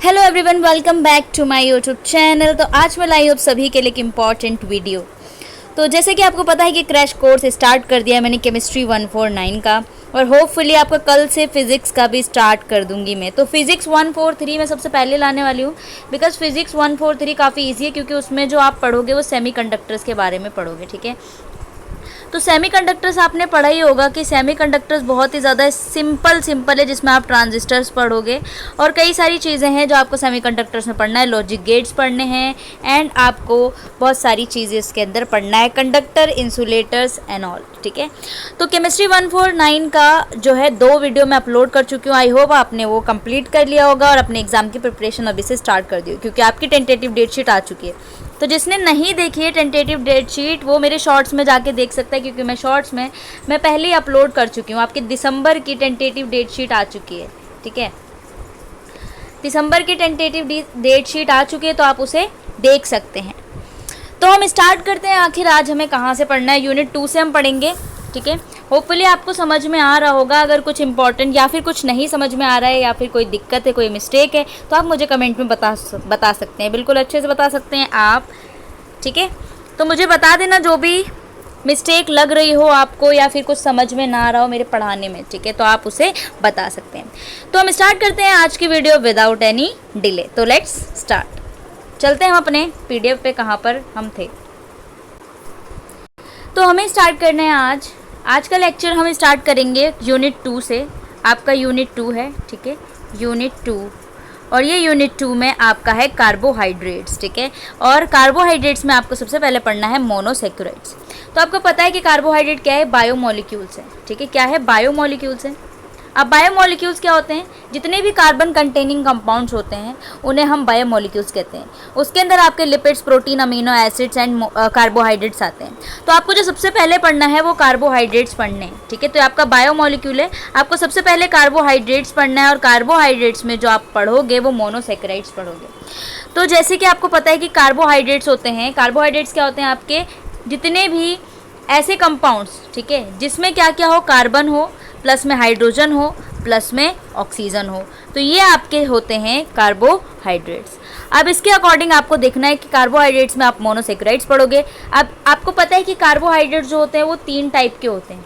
Hello everyone, welcome back to my YouTube channel. तो आज मैं लाई हूँ सभी के लिए एक इम्पॉर्टेंट वीडियो। तो जैसे कि आपको पता है कि क्रैश कोर्स स्टार्ट कर दिया है मैंने केमिस्ट्री 149 का, और होपफुली आपका कल से फिज़िक्स का भी स्टार्ट कर दूंगी मैं। तो फिज़िक्स 143 मैं सबसे पहले लाने वाली हूँ, बिकॉज फिज़िक्स 143 काफ़ी ईजी है, क्योंकि उसमें जो आप पढ़ोगे वो सेमीकंडक्टर्स के बारे में पढ़ोगे। ठीक है, तो सेमीकंडक्टर्स आपने पढ़ा ही होगा कि सेमीकंडक्टर्स बहुत ही ज़्यादा सिंपल है, जिसमें आप ट्रांजिस्टर्स पढ़ोगे और कई सारी चीज़ें हैं जो आपको सेमीकंडक्टर्स में पढ़ना है। लॉजिक गेट्स पढ़ने हैं एंड आपको बहुत सारी चीज़ें इसके अंदर पढ़ना है, कंडक्टर, इंसुलेटर्स एंड ऑल। ठीक है, तो केमिस्ट्री 149 का जो है 2 वीडियो मैं अपलोड कर चुकी हूँ। आई होप आपने वो कंप्लीट कर लिया होगा और अपने एग्ज़ाम की प्रिपरेशन अभी से स्टार्ट कर दी हो, क्योंकि आपकी टेंटेटिव डेट शीट आ चुकी है। तो जिसने नहीं देखी है टेंटेटिव डेट शीट, वो मेरे शॉर्ट्स में जाके देख सकता है, क्योंकि मैं शॉर्ट्स में पहले ही अपलोड कर चुकी हूँ। आपकी दिसंबर की टेंटेटिव डेट शीट आ चुकी है। ठीक है, दिसंबर की टेंटेटिव डेट शीट आ चुकी है, तो आप उसे देख सकते हैं। तो हम स्टार्ट करते हैं। आखिर आज हमें कहाँ से पढ़ना है? यूनिट 2 से हम पढ़ेंगे। ठीक है, होपफुली आपको समझ में आ रहा होगा। अगर कुछ इंपॉर्टेंट या फिर कुछ नहीं समझ में आ रहा है या फिर कोई दिक्कत है, कोई मिस्टेक है, तो आप मुझे कमेंट में बता सकते हैं, बिल्कुल अच्छे से बता सकते हैं आप। ठीक है, तो मुझे बता देना जो भी मिस्टेक लग रही हो आपको या फिर कुछ समझ में ना आ रहा हो मेरे पढ़ाने में। ठीक है, तो आप उसे बता सकते हैं। तो हम स्टार्ट करते हैं आज की वीडियो विदाउट एनी डिले। तो लेट्स स्टार्ट। चलते हैं हम अपने पीडीएफ पे, कहाँ पर हम थे। तो हमें स्टार्ट करना है आज का लेक्चर हम स्टार्ट करेंगे यूनिट 2 से। आपका यूनिट 2 है। ठीक है, यूनिट 2, और ये यूनिट 2 में आपका है कार्बोहाइड्रेट्स। ठीक है, और कार्बोहाइड्रेट्स में आपको सबसे पहले पढ़ना है मोनोसेक्युराइड्स। तो आपको पता है कि कार्बोहाइड्रेट क्या है? बायोमोलिक्यूल्स है। ठीक है, क्या है? बायोमोलिक्यूल्स है। अब बायोमोलिक्यूल्स क्या होते हैं? जितने भी कार्बन कंटेनिंग कंपाउंड्स होते हैं उन्हें हम बायोमोलिक्यूल्स कहते हैं। उसके अंदर आपके lipids, protein, amino acids and carbohydrates आते हैं। तो आपको जो सबसे पहले पढ़ना है वो कार्बोहाइड्रेट्स पढ़ने हैं। ठीक है, तो आपका बायोमोलिक्यूल है, आपको सबसे पहले कार्बोहाइड्रेट्स पढ़ना है, और कार्बोहाइड्रेट्स में जो आप पढ़ोगे वो मोनोसेक्राइड्स पढ़ोगे। तो जैसे कि आपको पता है कि कार्बोहाइड्रेट्स होते हैं, कार्बोहाइड्रेट्स क्या होते हैं? आपके जितने भी ऐसे कंपाउंड्स, ठीक है, जिसमें क्या क्या हो? कार्बन हो, प्लस में हाइड्रोजन हो, प्लस में ऑक्सीजन हो, तो ये आपके होते हैं कार्बोहाइड्रेट्स। अब इसके अकॉर्डिंग आपको देखना है कि कार्बोहाइड्रेट्स में आप मोनोसेक्राइड्स पढ़ोगे। अब आपको पता है कि कार्बोहाइड्रेट्स जो होते हैं वो 3 टाइप के होते हैं।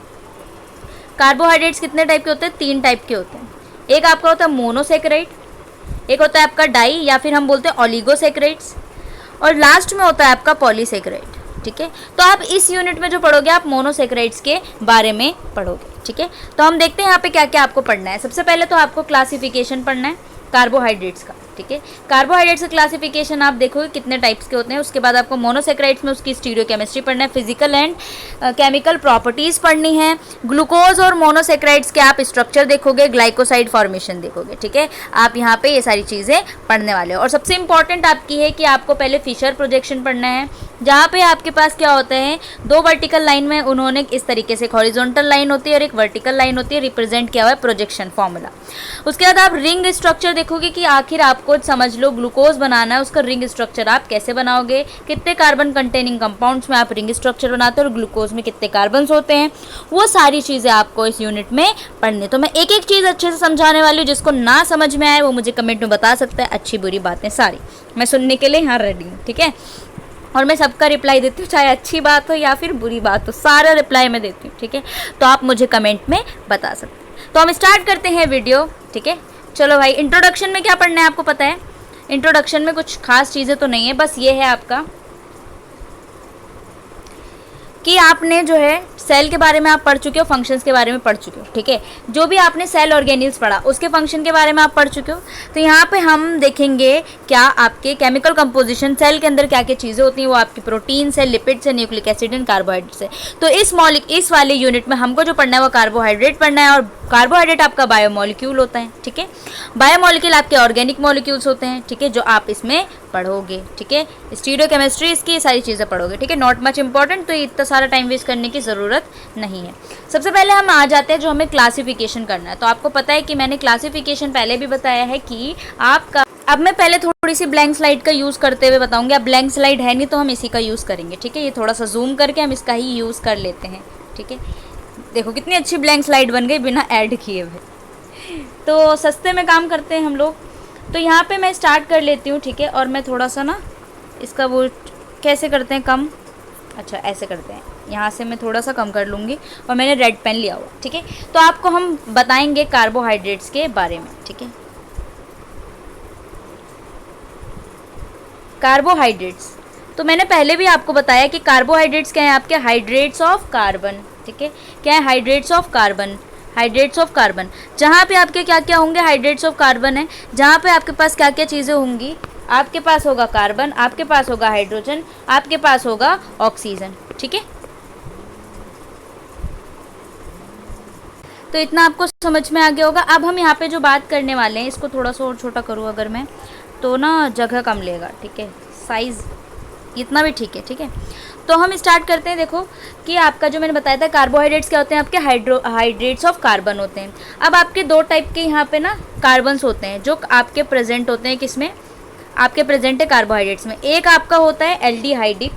कार्बोहाइड्रेट्स कितने टाइप के होते हैं? 3 टाइप के होते हैं। एक आपका होता है मोनोसेक्राइड, एक होता है आपका डाई या फिर हम बोलते हैं ऑलिगोसेक्राइड्स, और लास्ट में होता है आपका पॉलीसेक्राइड। ठीक है, तो आप इस यूनिट में जो पढ़ोगे आप मोनोसेक्राइड्स के बारे में पढ़ोगे। ठीक है, तो हम देखते हैं यहाँ पे क्या क्या आपको पढ़ना है। सबसे पहले तो आपको क्लासिफिकेशन पढ़ना है कार्बोहाइड्रेट्स का। ठीक है, कार्बोहाइड्रेट्स का क्लासिफिकेशन आप देखोगे कितने टाइप्स के होते हैं। उसके बाद आपको मोनोसेक्राइड्स में उसकी स्टीरियोकेमिस्ट्री पढ़ना है, फिजिकल एंड केमिकल प्रॉपर्टीज़ पढ़नी है। ग्लूकोज और मोनोसेक्राइड्स के आप स्ट्रक्चर देखोगे, ग्लाइकोसाइड फॉर्मेशन देखोगे। ठीक है, आप यहाँ पे ये सारी चीज़ें पढ़ने वाले हो। और सबसे इंपॉर्टेंट आपकी है कि आपको पहले फिशर प्रोजेक्शन पढ़ना है, जहाँ पे आपके पास क्या होते हैं? 2 वर्टिकल लाइन में उन्होंने इस तरीके से, एक हॉरिजॉन्टल लाइन होती है और एक वर्टिकल लाइन होती है, रिप्रेजेंट किया हुआ है प्रोजेक्शन फॉर्मूला। उसके बाद आप रिंग स्ट्रक्चर देखोगे कि आखिर आपको समझ लो ग्लूकोज बनाना है, उसका रिंग स्ट्रक्चर आप कैसे बनाओगे, कितने कार्बन कंटेनिंग कंपाउंड्स में आप रिंग स्ट्रक्चर बनाते हो और ग्लूकोज में कितने कार्बन्स होते हैं, वो सारी चीज़ें आपको इस यूनिट में पढ़नी। तो मैं एक एक चीज़ अच्छे से समझाने वाली हूँ, जिसको ना समझ में आए वो मुझे कमेंट में बता सकता है। अच्छी बुरी बातें सारी मैं सुनने के लिए यहाँ रेडी हूँ। ठीक है, और मैं सबका रिप्लाई देती हूँ, चाहे अच्छी बात हो या फिर बुरी बात हो, सारा रिप्लाई मैं देती हूँ। ठीक है, तो आप मुझे कमेंट में बता सकते हैं। तो हम स्टार्ट करते हैं वीडियो। ठीक है, चलो भाई, इंट्रोडक्शन में क्या पढ़ना है आपको पता है? इंट्रोडक्शन में कुछ खास चीज़ें तो नहीं है, बस ये है आपका कि आपने जो है सेल के बारे में आप पढ़ चुके हो, फंक्शंस के बारे में पढ़ चुके हो। ठीक है, जो भी आपने सेल ऑर्गेनिल्स पढ़ा उसके फंक्शन के बारे में आप पढ़ चुके हो। तो यहाँ पे हम देखेंगे क्या आपके केमिकल कंपोजिशन, सेल के अंदर क्या क्या चीज़ें होती हैं, वो आपकी प्रोटीन है, लिपिड्स है, न्यूक्लिक एसिड एंड कार्बोहाइड्रेट्स है। तो इस वाले यूनिट में हमको जो पढ़ना है वो कार्बोहाइड्रेट पढ़ना है, और कार्बोहाइड्रेट आपका बायोमोलिक्यूल होता है। ठीक है, बायोमोलिक्यूल आपके ऑर्गेनिक मॉलिक्यूल्स होते हैं। ठीक है, जो आप इसमें पढ़ोगे। ठीक है, स्टीरियोकेमिस्ट्री इसकी सारी चीज़ें पढ़ोगे। ठीक है, नॉट मच इंपॉर्टेंट, तो इतना सारा टाइम वेस्ट करने की ज़रूरत नहीं है। सबसे पहले हम आ जाते हैं जो हमें क्लासिफिकेशन करना है। तो आपको पता है कि मैंने क्लासिफिकेशन पहले भी बताया है कि आपका, अब मैं पहले थोड़ी सी ब्लैंक स्लाइड का यूज़ करते हुए बताऊंगी। अब ब्लैंक स्लाइड है नहीं तो हम इसी का यूज़ करेंगे। ठीक है, ये थोड़ा सा जूम करके हम इसका ही यूज़ कर लेते हैं। ठीक है, देखो कितनी अच्छी ब्लैंक स्लाइड बन गई बिना ऐड किए हुए। तो सस्ते में काम करते हैं हम लोग। तो यहाँ पे मैं स्टार्ट कर लेती हूँ, ठीक है। और मैं थोड़ा सा ना इसका वो कैसे करते हैं कम, अच्छा ऐसे करते हैं, यहाँ से मैं थोड़ा सा कम कर लूँगी और मैंने रेड पेन लिया हुआ, ठीक है। तो आपको हम बताएंगे कार्बोहाइड्रेट्स के बारे में, ठीक है। कार्बोहाइड्रेट्स, तो मैंने पहले भी आपको बताया कि कार्बोहाइड्रेट्स क्या है आपके, हाइड्रेट्स ऑफ कार्बन, ठीक है। क्या है, hydrates of carbon, hydrates of carbon. जहाँ पे आपके क्या क्या होंगे, हाइड्रेट्स ऑफ कार्बन है, जहाँ पे आपके पास क्या क्या चीज़ें होंगी, आपके पास होगा कार्बन, आपके पास होगा हाइड्रोजन, आपके पास होगा ऑक्सीजन, ठीक है। तो इतना आपको समझ में आ गया होगा। अब हम यहाँ पे जो बात करने वाले हैं, इसको थोड़ा सा और छोटा करूँ अगर मैं, तो ना जगह कम लेगा, ठीक है। साइज़ इतना भी ठीक है, ठीक है। तो हम स्टार्ट करते हैं। देखो कि आपका जो मैंने बताया था कार्बोहाइड्रेट्स क्या होते हैं आपके, हाइड्रेट्स ऑफ कार्बन होते हैं। अब आपके दो टाइप के यहाँ पे ना कार्बन्स होते हैं जो आपके प्रेजेंट होते हैं, किसमें, आपके प्रेजेंट है कार्बोहाइड्रेट्स में। एक आपका होता है एल्डिहाइडिक,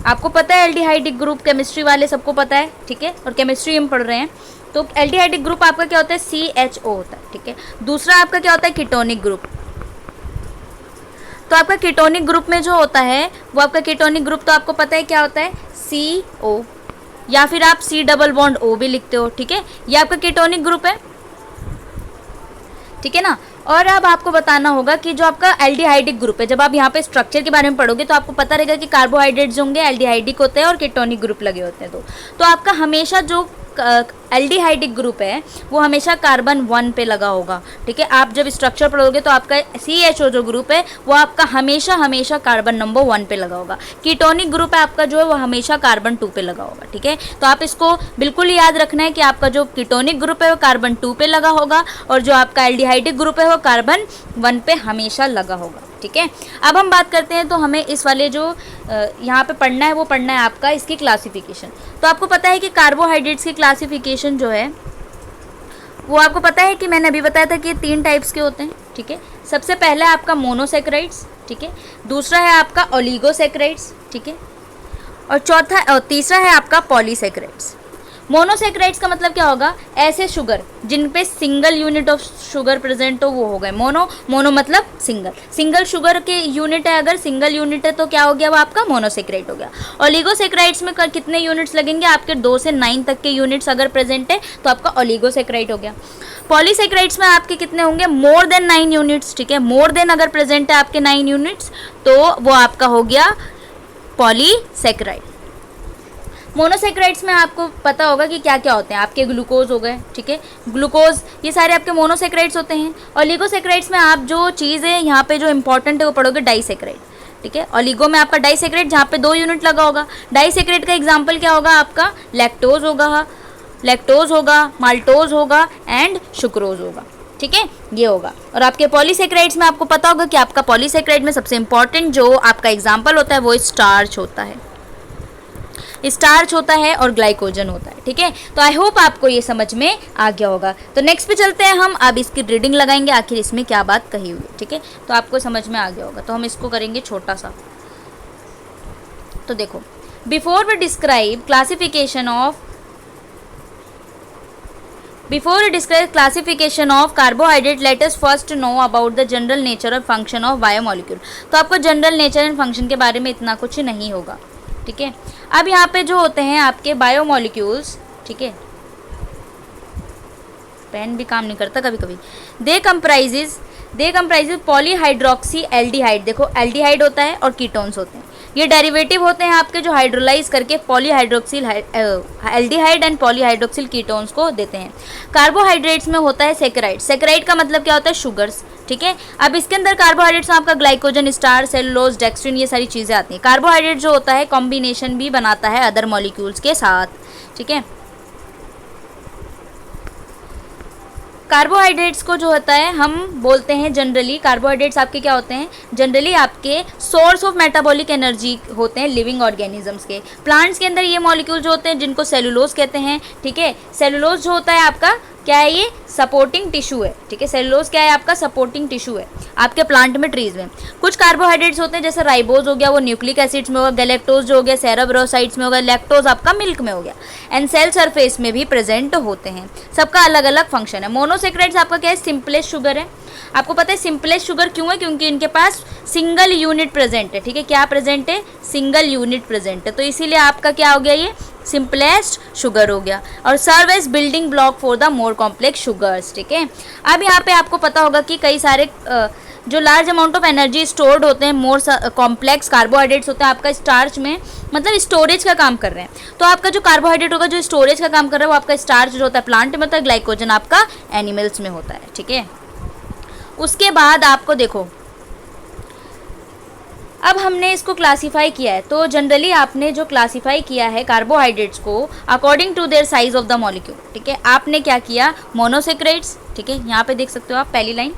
आपको पता है एल्डिहाइडिक ग्रुप, केमिस्ट्री वाले सबको पता है, ठीक है, और केमिस्ट्री हम पढ़ रहे हैं। तो एल्डिहाइडिक ग्रुप आपका क्या होता है, CHO होता है, ठीक है। दूसरा आपका क्या होता है, कीटोनिक ग्रुप। तो आपका कीटोनिक ग्रुप में जो होता है वो आपका कीटोनिक ग्रुप, तो आपको पता है क्या होता है, CO, या फिर आप C डबल बॉन्ड O भी लिखते हो, ठीक है। ये आपका कीटोनिक ग्रुप है, ठीक है ना। और अब आपको बताना होगा कि जो आपका एल्डिहाइडिक ग्रुप है, जब आप यहाँ पे स्ट्रक्चर के बारे में पढ़ोगे तो आपको पता रहेगा कि कार्बोहाइड्रेट्स होंगे एल्डिहाइडिक होते हैं और कीटोनिक ग्रुप लगे होते हैं। तो आपका हमेशा जो एल्डिहाइडिक ग्रुप है वो हमेशा कार्बन 1 पे लगा होगा, ठीक है। आप जब स्ट्रक्चर पढ़ोगे तो आपका CHO जो ग्रुप है वो आपका हमेशा हमेशा कार्बन नंबर 1 पे लगा होगा। कीटोनिक ग्रुप है आपका जो है वो हमेशा कार्बन 2 पे लगा होगा, ठीक है। तो आप इसको बिल्कुल याद रखना है कि आपका जो कीटोनिक ग्रुप है वो कार्बन 2 पे लगा होगा और जो आपका एल्डिहाइडिक ग्रुप है वो कार्बन 1 पे हमेशा लगा होगा, ठीक है। अब हम बात करते हैं, तो हमें इस वाले जो यहाँ पे पढ़ना है वो पढ़ना है आपका इसकी क्लासिफिकेशन। तो आपको पता है कि कार्बोहाइड्रेट्स की क्लासिफिकेशन जो है वो आपको पता है कि मैंने अभी बताया था कि 3 टाइप्स के होते हैं, ठीक है। सबसे पहला है आपका मोनोसैकेराइड्स, ठीक है। दूसरा है आपका ओलिगोसैकेराइड्स, ठीक है। और तीसरा है आपका पॉलीसैकेराइड्स। मोनोसैकेराइड्स का मतलब क्या होगा, ऐसे शुगर जिन पे single unit of sugar present हो वो हो गए मोनो मतलब सिंगल शुगर के यूनिट है, अगर सिंगल यूनिट है तो क्या हो गया, वो आपका मोनोसैकेराइड हो गया। ओलिगोसैकेराइड्स में कितने यूनिट्स लगेंगे, आपके 2 से 9 तक के यूनिट्स अगर प्रेजेंट है तो आपका ओलिगोसैकेराइड हो गया। पॉलीसैकेराइड्स में आपके कितने होंगे, मोर देन 9 यूनिट्स, ठीक है। मोर देन अगर प्रेजेंट है आपके 9 यूनिट्स तो वो आपका हो गया पॉलीसैकेराइड। मोनोसैकेराइड्स में आपको पता होगा कि क्या क्या होते हैं, आपके ग्लूकोज हो गए, ठीक है, ग्लूकोज, ये सारे आपके मोनोसैकेराइड्स होते हैं। ओलिगोसैकेराइड्स में आप जो चीज़ है यहाँ पे जो इंपॉर्टेंट है वो पढ़ोगे डाइसैकेराइड, ठीक है। ओलिगो में आपका डाइसैकेराइड जहाँ पे 2 यूनिट लगा होगा। डाइसैकेराइड का एग्जाम्पल क्या होगा आपका, लैक्टोज होगा, माल्टोज होगा एंड सुक्रोज होगा, ठीक है, ये होगा। और आपके पॉलीसैकेराइड्स में आपको पता होगा कि आपका पॉलीसैकेराइड में सबसे इंपॉर्टेंट जो आपका एग्जाम्पल होता है वो स्टार्च होता है, स्टार्च होता है और ग्लाइकोजन होता है, ठीक है। तो आई होप आपको ये समझ में आ गया होगा। तो नेक्स्ट पे चलते हैं हम, अब इसकी रीडिंग लगाएंगे आखिर इसमें क्या बात कही हुई है, ठीक है। तो आपको समझ में आ गया होगा, तो हम इसको करेंगे छोटा सा। तो देखो, before we describe classification of carbohydrate, let us first know about the general nature और फंक्शन ऑफ बायोमोलिक्यूल। तो आपको जनरल नेचर एंड फंक्शन के बारे में इतना कुछ नहीं होगा, ठीक है। अब यहाँ पे जो होते हैं आपके बायोमोलिक्यूल्स, ठीक है, पेन भी काम नहीं करता कभी कभी, दे कंप्राइजेज पॉलीहाइड्रोक्सी एल्डिहाइड। देखो एल्डिहाइड होता है और कीटोन्स होते हैं, ये डेरिवेटिव होते हैं आपके जो हाइड्रोलाइज करके पॉलीहाइड्रोक्सिल एल्डिहाइड एंड पॉलीहाइड्रोक्सिल कीटोन्स को देते हैं। कार्बोहाइड्रेट्स में होता है सेकेराइड का मतलब क्या होता है, शुगर्स, ठीक है। अब इसके अंदर कार्बोहाइड्रेट्स में आपका ग्लाइकोजन, स्टार्च, सेलुलोज, डेक्स्ट्रिन, ये सारी चीज़ें आती हैं। कार्बोहाइड्रेट जो होता है कॉम्बिनेशन भी बनाता है अदर मॉलिक्यूल्स के साथ, ठीक है। कार्बोहाइड्रेट्स को जो होता है हम बोलते हैं जनरली, कार्बोहाइड्रेट्स आपके क्या होते हैं, जनरली आपके सोर्स ऑफ मेटाबॉलिक एनर्जी होते हैं लिविंग ऑर्गेनिजम्स के। प्लांट्स के अंदर ये मॉलिक्यूल जो होते हैं जिनको सेलुलोज कहते हैं, ठीक है। सेलुलोज जो होता है आपका क्या है ये, सपोर्टिंग टिश्यू है, ठीक है। सेलुलोज क्या है आपका, सपोर्टिंग टिश्यू है आपके प्लांट में, ट्रीज में। कुछ कार्बोहाइड्रेट्स होते हैं जैसे राइबोज हो गया, वो न्यूक्लिक एसिड्स में होगा, गैलेक्टोज जो हो गया सेरेब्रोसाइट्स में होगा, लैक्टोज आपका मिल्क में हो गया, एंड सेल सरफेस में भी प्रेजेंट होते हैं। सबका अलग अलग फंक्शन है। मोनोसेक्राइड्स आपका क्या है, सिंपलेस्ट शुगर है। आपको पता है सिंपलेस्ट शुगर क्यों है, क्योंकि इनके पास सिंगल यूनिट प्रेजेंट है, ठीक है। क्या प्रेजेंट है, सिंगल यूनिट प्रेजेंट है, तो इसीलिए आपका क्या हो गया, ये सिंपलेस्ट शुगर हो गया। और serve as building block for the more complex sugars, ठीक है। अब यहाँ पे आपको पता होगा कि कई सारे जो large amount of energy stored होते हैं, मोर कॉम्प्लेक्स कार्बोहाइड्रेट्स होते हैं आपका स्टार्च में, मतलब स्टोरेज का काम कर रहे हैं। तो आपका जो कार्बोहाइड्रेट होगा जो स्टोरेज का काम कर रहा है वो आपका स्टार्च जो होता है प्लांट में होता है, ग्लाइकोजन आपका एनिमल्स में होता है, ठीक है। उसके बाद आपको देखो, अब हमने इसको क्लासीफाई किया है, तो जनरली आपने जो क्लासीफाई किया है कार्बोहाइड्रेट्स को according to their size of the molecule, ठीक है। आपने क्या किया, मोनोसेक्राइड्स, ठीक है, यहाँ पे देख सकते हो आप पहली लाइन,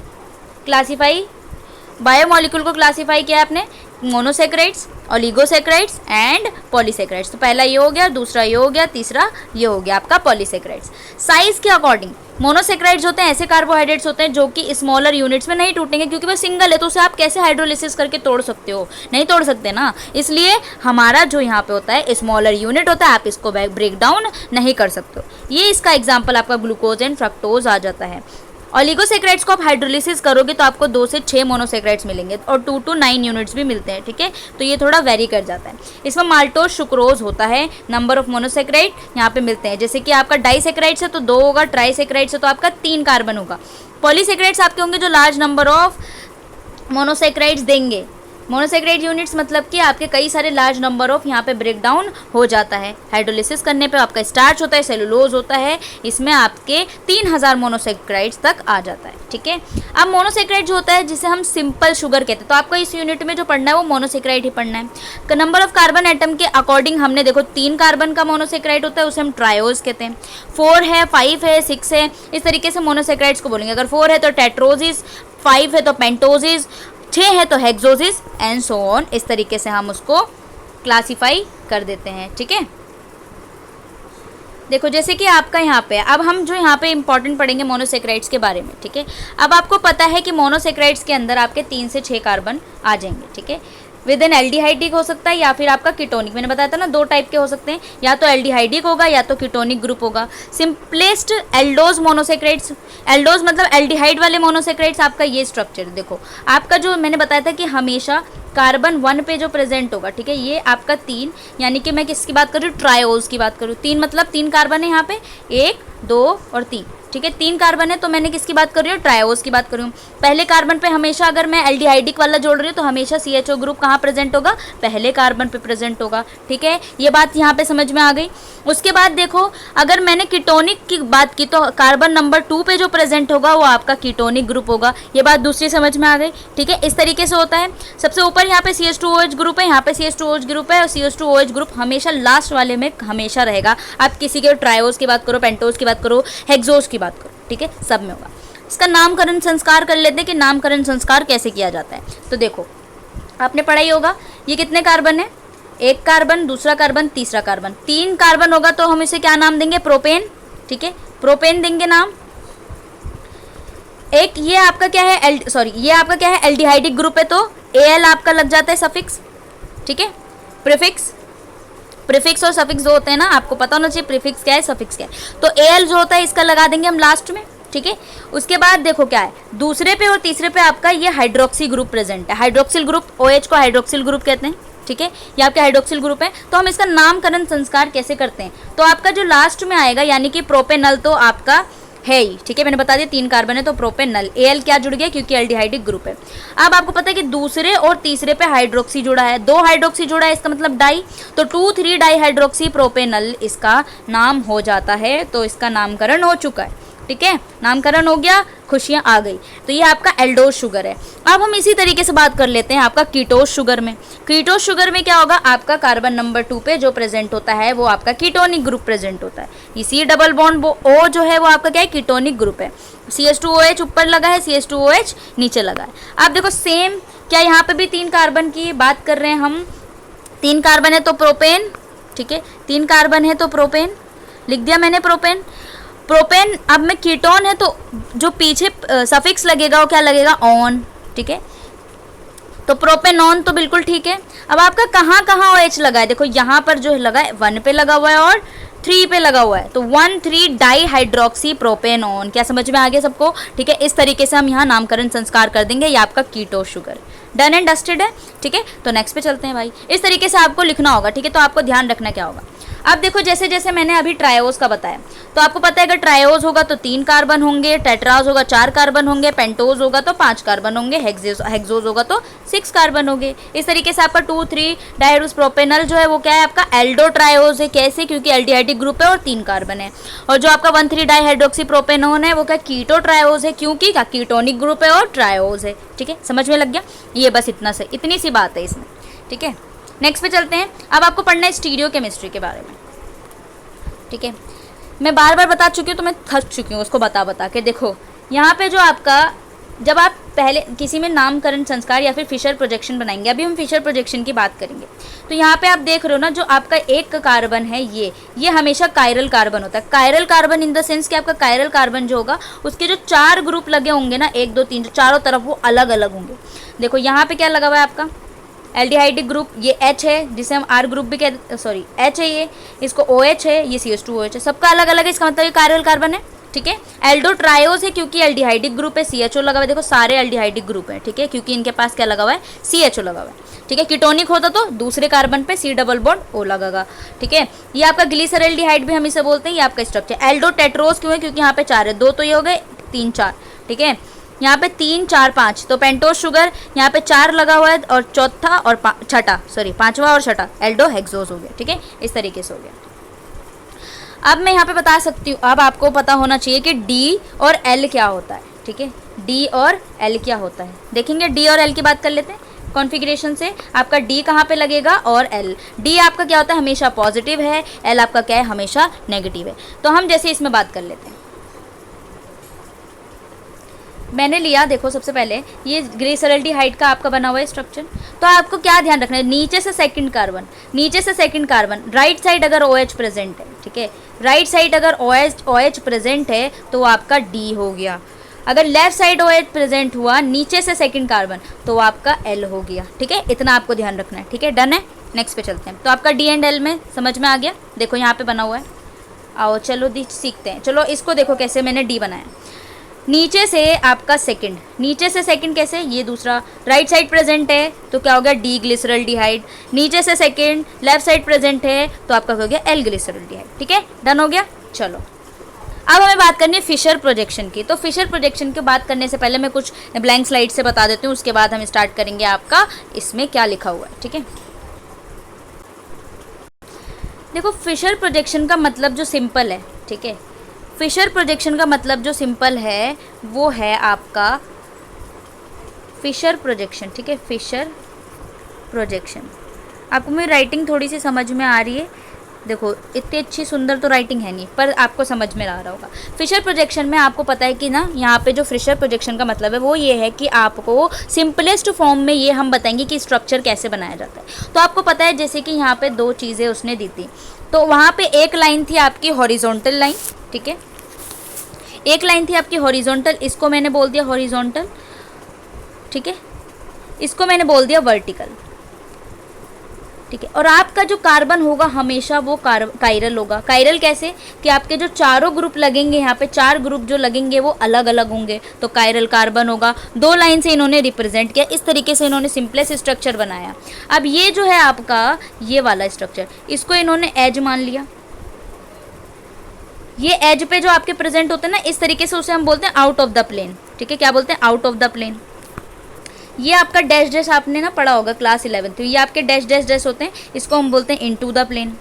क्लासीफाई बायोमॉलिक्यूल को क्लासीफाई किया आपने, मोनोसेक्राइड्स, ओलिगोसेक्राइड्स एंड पॉलीसेक्राइड्स। तो पहला ये हो गया, दूसरा ये हो गया, तीसरा ये हो गया आपका पॉलीसेक्राइड्स। साइज के अकॉर्डिंग मोनोसेक्राइड्स होते हैं ऐसे कार्बोहाइड्रेट्स होते हैं जो कि स्मॉलर यूनिट्स में नहीं टूटेंगे, क्योंकि वो सिंगल है, तो उसे आप कैसे हाइड्रोलिसिस करके तोड़ सकते हो, नहीं तोड़ सकते ना। इसलिए हमारा जो यहाँ पे होता है स्मॉलर यूनिट होता है, आप इसको ब्रेक डाउन नहीं कर सकते हो। ये इसका एग्जाम्पल आपका ग्लूकोज एंड फ्रक्टोज आ जाता है। ओलिगोसेक्राइड्स को आप हाइड्रोलिसिस करोगे तो आपको 2 से 6 मोनोसेक्राइड्स मिलेंगे और 2 to 9 यूनिट्स भी मिलते हैं, ठीक है। तो ये थोड़ा वेरी कर जाता है। इसमें माल्टोज सुक्रोज होता है, नंबर ऑफ मोनोसेक्राइड यहाँ पे मिलते हैं। जैसे कि आपका डाइसेक्राइड्स है तो 2 होगा, ट्राइसेक्राइड्स है तो आपका 3 कार्बन होगा। पॉलीसेक्राइड्स आपके होंगे जो लार्ज नंबर ऑफ मोनोसेक्राइड्स देंगे। मोनोसेक्राइड यूनिट्स मतलब कि आपके कई सारे लार्ज नंबर ऑफ यहाँ पे ब्रेक डाउन हो जाता है। हाइड्रोलिसिस करने पे आपका स्टार्च होता है, सेलुलोज होता है, इसमें आपके 3000 मोनोसेक्राइड्स तक आ जाता है, ठीक है। अब मोनोसेक्राइड जो होता है जिसे हम सिंपल शुगर कहते हैं, तो आपको इस यूनिट में जो पढ़ना है वो मोनोसेक्राइड ही पढ़ना है। नंबर ऑफ कार्बन एटम के अकॉर्डिंग हमने देखो 3 कार्बन का मोनोसेक्राइड होता है, उसे हम ट्रायोज कहते हैं। 4 है, 5 है, 6 है, इस तरीके से मोनोसेक्राइड्स को बोलेंगे। अगर 4 है तो टेट्रोजिस, 5 है तो पेंटोजिस, 6 है तो हेक्सोसिस एंड सो ऑन। इस तरीके से हम उसको क्लासीफाई कर देते हैं, ठीक है। देखो जैसे कि आपका यहाँ पे, अब हम जो यहाँ पे इंपॉर्टेंट पढ़ेंगे मोनोसेक्राइड्स के बारे में, ठीक है। अब आपको पता है कि मोनोसेक्राइड्स के अंदर आपके 3 से 6 कार्बन आ जाएंगे, ठीक है। विद एन एल्डिहाइडिक हो सकता है या फिर आपका कीटोनिक, मैंने बताया था ना 2 टाइप के हो सकते हैं, या तो एल्डिहाइडिक होगा या तो कीटोनिक ग्रुप होगा। सिंपलेस्ट एल्डोज मोनोसेक्राइड्स, एल्डोज मतलब एल्डिहाइड वाले मोनोसेक्राइड्स, आपका ये स्ट्रक्चर देखो। आपका जो मैंने बताया था कि हमेशा कार्बन 1 पे जो प्रेजेंट होगा, ठीक है, ये आपका 3, यानी कि मैं किसकी बात कर रही हूँ, ट्रायोज की बात करूँ। 3 मतलब 3 कार्बन है यहाँ पे, 1, 2 और 3, ठीक है। 3 कार्बन है तो मैंने किसकी बात कर रही हूँ, ट्रायोज की बात कर रही हूँ। पहले कार्बन पे हमेशा अगर मैं एल्डिहाइडिक वाला जोड़ रही हूँ तो हमेशा CHO ग्रुप कहाँ प्रेजेंट होगा, पहले कार्बन पे प्रेजेंट होगा, ठीक है। ये बात यहाँ पे समझ में आ गई। उसके बाद देखो अगर मैंने कीटोनिक की बात की तो कार्बन नंबर 2 पे जो प्रेजेंट होगा वो आपका कीटोनिक ग्रुप होगा। ये बात दूसरी समझ में आ गई, ठीक है। इस तरीके से होता है। सबसे ऊपर यहाँ पे CH2OH ग्रुप है, यहाँ पे CH2OH ग्रुप है, और CH2OH ग्रुप हमेशा लास्ट वाले में हमेशा रहेगा। आप किसी के ट्रायोज की बात करो, पेंटोज की बात करो, हेक्सोज की बात करो, ठीक है, सब में होगा। इसका नामकरण संस्कार कर लेते हैं कि नामकरण संस्कार कैसे किया जाता है। तो देखो आपने पढ़ा ही होगा, ये कितने कार्बन है, 1 कार्बन, दूसरा कार्बन, तीसरा कार्बन, 3 कार्बन होगा तो हम इसे क्या नाम देंगे, प्रोपेन, ठीक है, प्रोपेन देंगे नाम। एक ये आपका क्या है, ये आपका क्या है, एल्डिहाइडिक ग्रुप है तो Al आपका लग जाता है सफिक्स, ठीक है। प्रीफिक्स और सफिक्स जो होते हैं ना, आपको पता होना चाहिए प्रीफिक्स क्या है, सफिक्स क्या है। तो Al जो होता है इसका लगा देंगे हम लास्ट में, ठीक है। उसके बाद देखो क्या है, दूसरे पे और तीसरे पे आपका ये हाइड्रोक्सी ग्रुप प्रेजेंट है। हाइड्रोक्सिल ग्रुप, OH को हाइड्रोक्सिल ग्रुप कहते हैं, ठीक है, ये आपके हाइड्रोक्सिल ग्रुप है। तो हम इसका नामकरण संस्कार कैसे करते हैं, तो आपका जो लास्ट में आएगा यानी कि प्रोपेनल तो आपका है ही, ठीक है, मैंने बता दिया 3 कार्बन है तो प्रोपेनल। Al क्या जुड़ गया, क्योंकि एल्डिहाइडिक ग्रुप है। अब आपको पता है कि दूसरे और तीसरे पे हाइड्रोक्सी जुड़ा है, 2 हाइड्रोक्सी जुड़ा है, इसका मतलब डाई, तो 2,3 डाई हाइड्रोक्सी प्रोपेनल इसका नाम हो जाता है। तो इसका नामकरण हो चुका है, ठीक है, नामकरण हो गया, खुशियाँ आ गई। तो ये आपका एल्डोज शुगर है। अब हम इसी तरीके से बात कर लेते हैं आपका कीटोज शुगर में। कीटोज शुगर में क्या होगा, आपका कार्बन नंबर 2 पे जो प्रेजेंट होता है वो आपका कीटोनिक ग्रुप प्रेजेंट होता है। ये C डबल बॉन्ड O जो है वो आपका क्या है, कीटोनिक ग्रुप है। CH2OH ऊपर लगा है, CH2OH नीचे लगा है। आप देखो सेम, क्या यहाँ पे भी 3 कार्बन की बात कर रहे हैं हम, 3 कार्बन है तो प्रोपेन, ठीक है, 3 कार्बन है तो प्रोपेन लिख दिया मैंने, प्रोपेन। प्रोपेन अब में कीटोन है तो जो पीछे सफिक्स लगेगा वो क्या लगेगा, ऑन, ठीक है। तो प्रोपेनॉन तो बिल्कुल ठीक है। अब आपका कहाँ कहाँ OH लगा है, देखो यहाँ पर जो लगा है 1 पे लगा हुआ है और 3 पे लगा हुआ है, तो 1,3 डाई हाइड्रोक्सी प्रोपेनॉन। क्या समझ में आ गया सबको, ठीक है। इस तरीके से हम यहाँ नामकरण संस्कार कर देंगे, ये आपका keto sugar done and dusted है, ठीक है। तो नेक्स्ट पे चलते हैं भाई। इस तरीके से आपको लिखना होगा, ठीक है। तो आपको ध्यान रखना क्या होगा, अब देखो जैसे जैसे मैंने अभी ट्रायोज का बताया, तो आपको पता है अगर ट्रायोज होगा तो 3 कार्बन होंगे, टेट्राज होगा 4 कार्बन होंगे, पेंटोज होगा तो 5 कार्बन होंगे, हेक्सोज होगा तो 6 कार्बन होंगे। इस तरीके से आपका 2,3 डायहाइड्रोस प्रोपेनल जो है वो क्या है आपका एल्डो ट्रायोज है। कैसे, क्योंकि एल्डिहाइडिक ग्रुप है और 3 कार्बन है। और जो आपका 1,3 डाइहाइड्रोक्सी प्रोपेनोन है वो क्या कीटो ट्रायोज है, क्योंकि क्या कीटोनिक ग्रुप है और ट्रायोज है, ठीक है। समझ में लग गया, ये बस इतना से इतनी सी बात है इसमें, ठीक है। नेक्स्ट पे चलते हैं। अब आपको पढ़ना है स्टीरियो केमिस्ट्री के बारे में, ठीक है। मैं बार बार बता चुकी हूँ तो मैं थक चुकी हूँ उसको बता के। देखो यहाँ पे जो आपका, जब आप पहले किसी में नामकरण संस्कार या फिर फिशर प्रोजेक्शन बनाएंगे, अभी हम फिशर प्रोजेक्शन की बात करेंगे, तो यहाँ पे आप देख रहे हो ना जो आपका एक कार्बन है ये हमेशा कायरल कार्बन होता है। Chiral carbon in the sense कि आपका कायरल कार्बन जो होगा उसके जो 4 ग्रुप लगे होंगे ना, 1 2 3 जो चारों तरफ, वो अलग अलग होंगे। देखो यहाँ पे क्या लगा हुआ है आपका एल्डिहाइडिक ग्रुप, ये H है जिसे हम R ग्रुप भी कहते, सॉरी H है ये, इसको OH है, ये CH2OH है, सबका अलग अलग है, इसका मतलब ये कायरल कार्बन है, ठीक है। एल्डो ट्रायोज है क्योंकि एल्डिहाइडिक ग्रुप है, CHO लगा हुआ है। देखो सारे एल्डिहाइडिक ग्रुप है, ठीक है, क्योंकि इनके पास क्या लगा हुआ है, CHO लगा हुआ है, ठीक है। कीटोनिक होता तो दूसरे कार्बन पे C डबल बॉन्ड O लगेगा, ठीक है। ये आपका ग्लिसरल्डिहाइड भी हम इसे बोलते हैं, ये आपका स्ट्रक्चर। एल्डो टेट्रोज क्यों है, क्योंकि यहाँ पे 4 है, 2 तो ये हो गए, 3 4, ठीक है। यहाँ पे 3 4 5, तो पेंटोज शुगर यहाँ पे 4 लगा हुआ है, और चौथा और पांचवा और छठा एल्डो हेक्सोज हो गया, ठीक है। इस तरीके से हो गया। अब मैं यहाँ पे बता सकती हूँ, अब आपको पता होना चाहिए कि D और L क्या होता है, ठीक है। D और L क्या होता है, देखेंगे। D और L की बात कर लेते हैं कॉन्फ़िगरेशन से। आपका D कहाँ पे लगेगा और L, D आपका क्या होता है, हमेशा पॉजिटिव है, L आपका क्या है, हमेशा नेगेटिव है। तो हम जैसे इसमें बात कर लेते हैं, मैंने लिया, देखो सबसे पहले ये ग्लिसरल्डिहाइड का आपका बना हुआ है स्ट्रक्चर। तो आपको क्या ध्यान रखना है, नीचे से सेकंड कार्बन, राइट साइड अगर OH प्रेजेंट है, ठीक है, राइट साइड अगर OH प्रेजेंट है तो आपका D हो गया। अगर लेफ्ट साइड OH प्रेजेंट हुआ नीचे से सेकंड कार्बन तो आपका L हो गया, ठीक है। इतना आपको ध्यान रखना है, ठीक है, डन है। नेक्स्ट पे चलते हैं। तो आपका D एंड L में समझ में आ गया, देखो यहाँ पे बना हुआ है। आओ चलो सीखते हैं। चलो इसको देखो कैसे मैंने D बनाया। नीचे से आपका सेकंड, नीचे से सेकंड कैसे, ये दूसरा राइट साइड प्रेजेंट है तो क्या हो गया, D ग्लिसरल्डिहाइड। नीचे से सेकंड लेफ्ट साइड प्रेजेंट है तो आपका हो गया L ग्लिसरल्डिहाइड, ठीक है, डन हो गया। चलो अब हमें बात करनी है फिशर प्रोजेक्शन की। तो फिशर प्रोजेक्शन की बात करने से पहले मैं कुछ ब्लैंक स्लाइड से बता देती हूँ, उसके बाद हम स्टार्ट करेंगे आपका इसमें क्या लिखा हुआ है, ठीक है। देखो फिशर प्रोजेक्शन का मतलब जो सिंपल है, ठीक है, फिशर प्रोजेक्शन का मतलब जो सिंपल है वो है आपका फिशर प्रोजेक्शन, ठीक है। फिशर प्रोजेक्शन, आपको मेरी राइटिंग थोड़ी सी समझ में आ रही है, देखो इतनी अच्छी सुंदर तो राइटिंग है नहीं, पर आपको समझ में आ रहा होगा। फिशर प्रोजेक्शन में आपको पता है कि ना, यहाँ पे जो फिशर प्रोजेक्शन का मतलब है वो ये है कि आपको सिंपलेस्ट फॉर्म में ये हम बताएंगे कि स्ट्रक्चर कैसे बनाया जाता है। तो आपको पता है जैसे कि यहाँ पे 2 चीज़ें उसने दी थी, तो वहाँ पे एक लाइन थी आपकी हॉरिजॉन्टल लाइन, ठीक है, एक लाइन थी आपकी हॉरिजॉन्टल, इसको मैंने बोल दिया हॉरिजॉन्टल, ठीक है, इसको मैंने बोल दिया वर्टिकल, ठीक है। और आपका जो कार्बन होगा हमेशा वो कायरल होगा। कायरल कैसे, कि आपके जो चारों ग्रुप लगेंगे, यहाँ पे 4 ग्रुप जो लगेंगे वो अलग अलग होंगे, तो कायरल कार्बन होगा। 2 लाइन से इन्होंने रिप्रेजेंट किया, इस तरीके से इन्होंने सिंपलेस्ट स्ट्रक्चर बनाया। अब ये जो है आपका ये वाला स्ट्रक्चर, इसको इन्होंने एज मान लिया। ये एज पे जो आपके प्रेजेंट होते हैं ना, इस तरीके से उसे हम बोलते हैं आउट ऑफ द प्लेन, ठीक है। क्या बोलते हैं, आउट ऑफ द प्लेन। ये आपका डैश डैश आपने ना पढ़ा होगा क्लास 11, तो ये आपके डैश डैश डैश होते हैं, इसको हम बोलते हैं इनटू द प्लेन।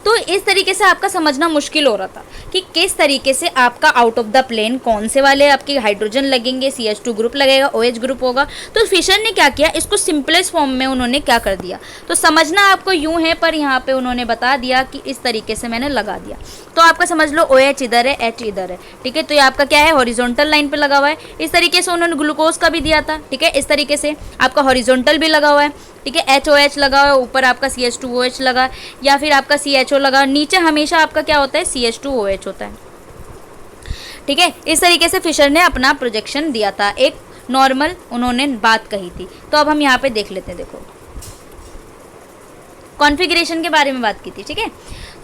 तो इस तरीके से आपका समझना मुश्किल हो रहा था कि किस तरीके से आपका आउट ऑफ द प्लेन कौन से वाले आपके हाइड्रोजन लगेंगे, CH2 ग्रुप लगेगा, OH ग्रुप होगा। तो फिशर ने क्या किया, इसको सिंपलेस्ट फॉर्म में उन्होंने क्या कर दिया, तो समझना आपको यूं है, पर यहाँ पे उन्होंने बता दिया कि इस तरीके से मैंने लगा दिया। तो आपका समझ लो OH इधर है, H इधर है, ठीक है। तो ये आपका क्या है, हॉरिजॉन्टल लाइन पे लगा हुआ है। इस तरीके से उन्होंने ग्लूकोज का भी दिया था, ठीक है, इस तरीके से आपका हॉरिजॉन्टल भी लगा हुआ है। ठीक है, HOH लगा है, ऊपर आपका CH2OH लगा, या फिर आपका CHO लगा, नीचे हमेशा आपका क्या होता है, CH2OH होता है। ठीक है, इस तरीके से फिशर ने अपना प्रोजेक्शन दिया था, एक नॉर्मल उन्होंने बात कही थी। तो अब हम यहाँ पे देख लेते हैं, देखो कॉन्फ़िगरेशन के बारे में बात की थी। ठीक है,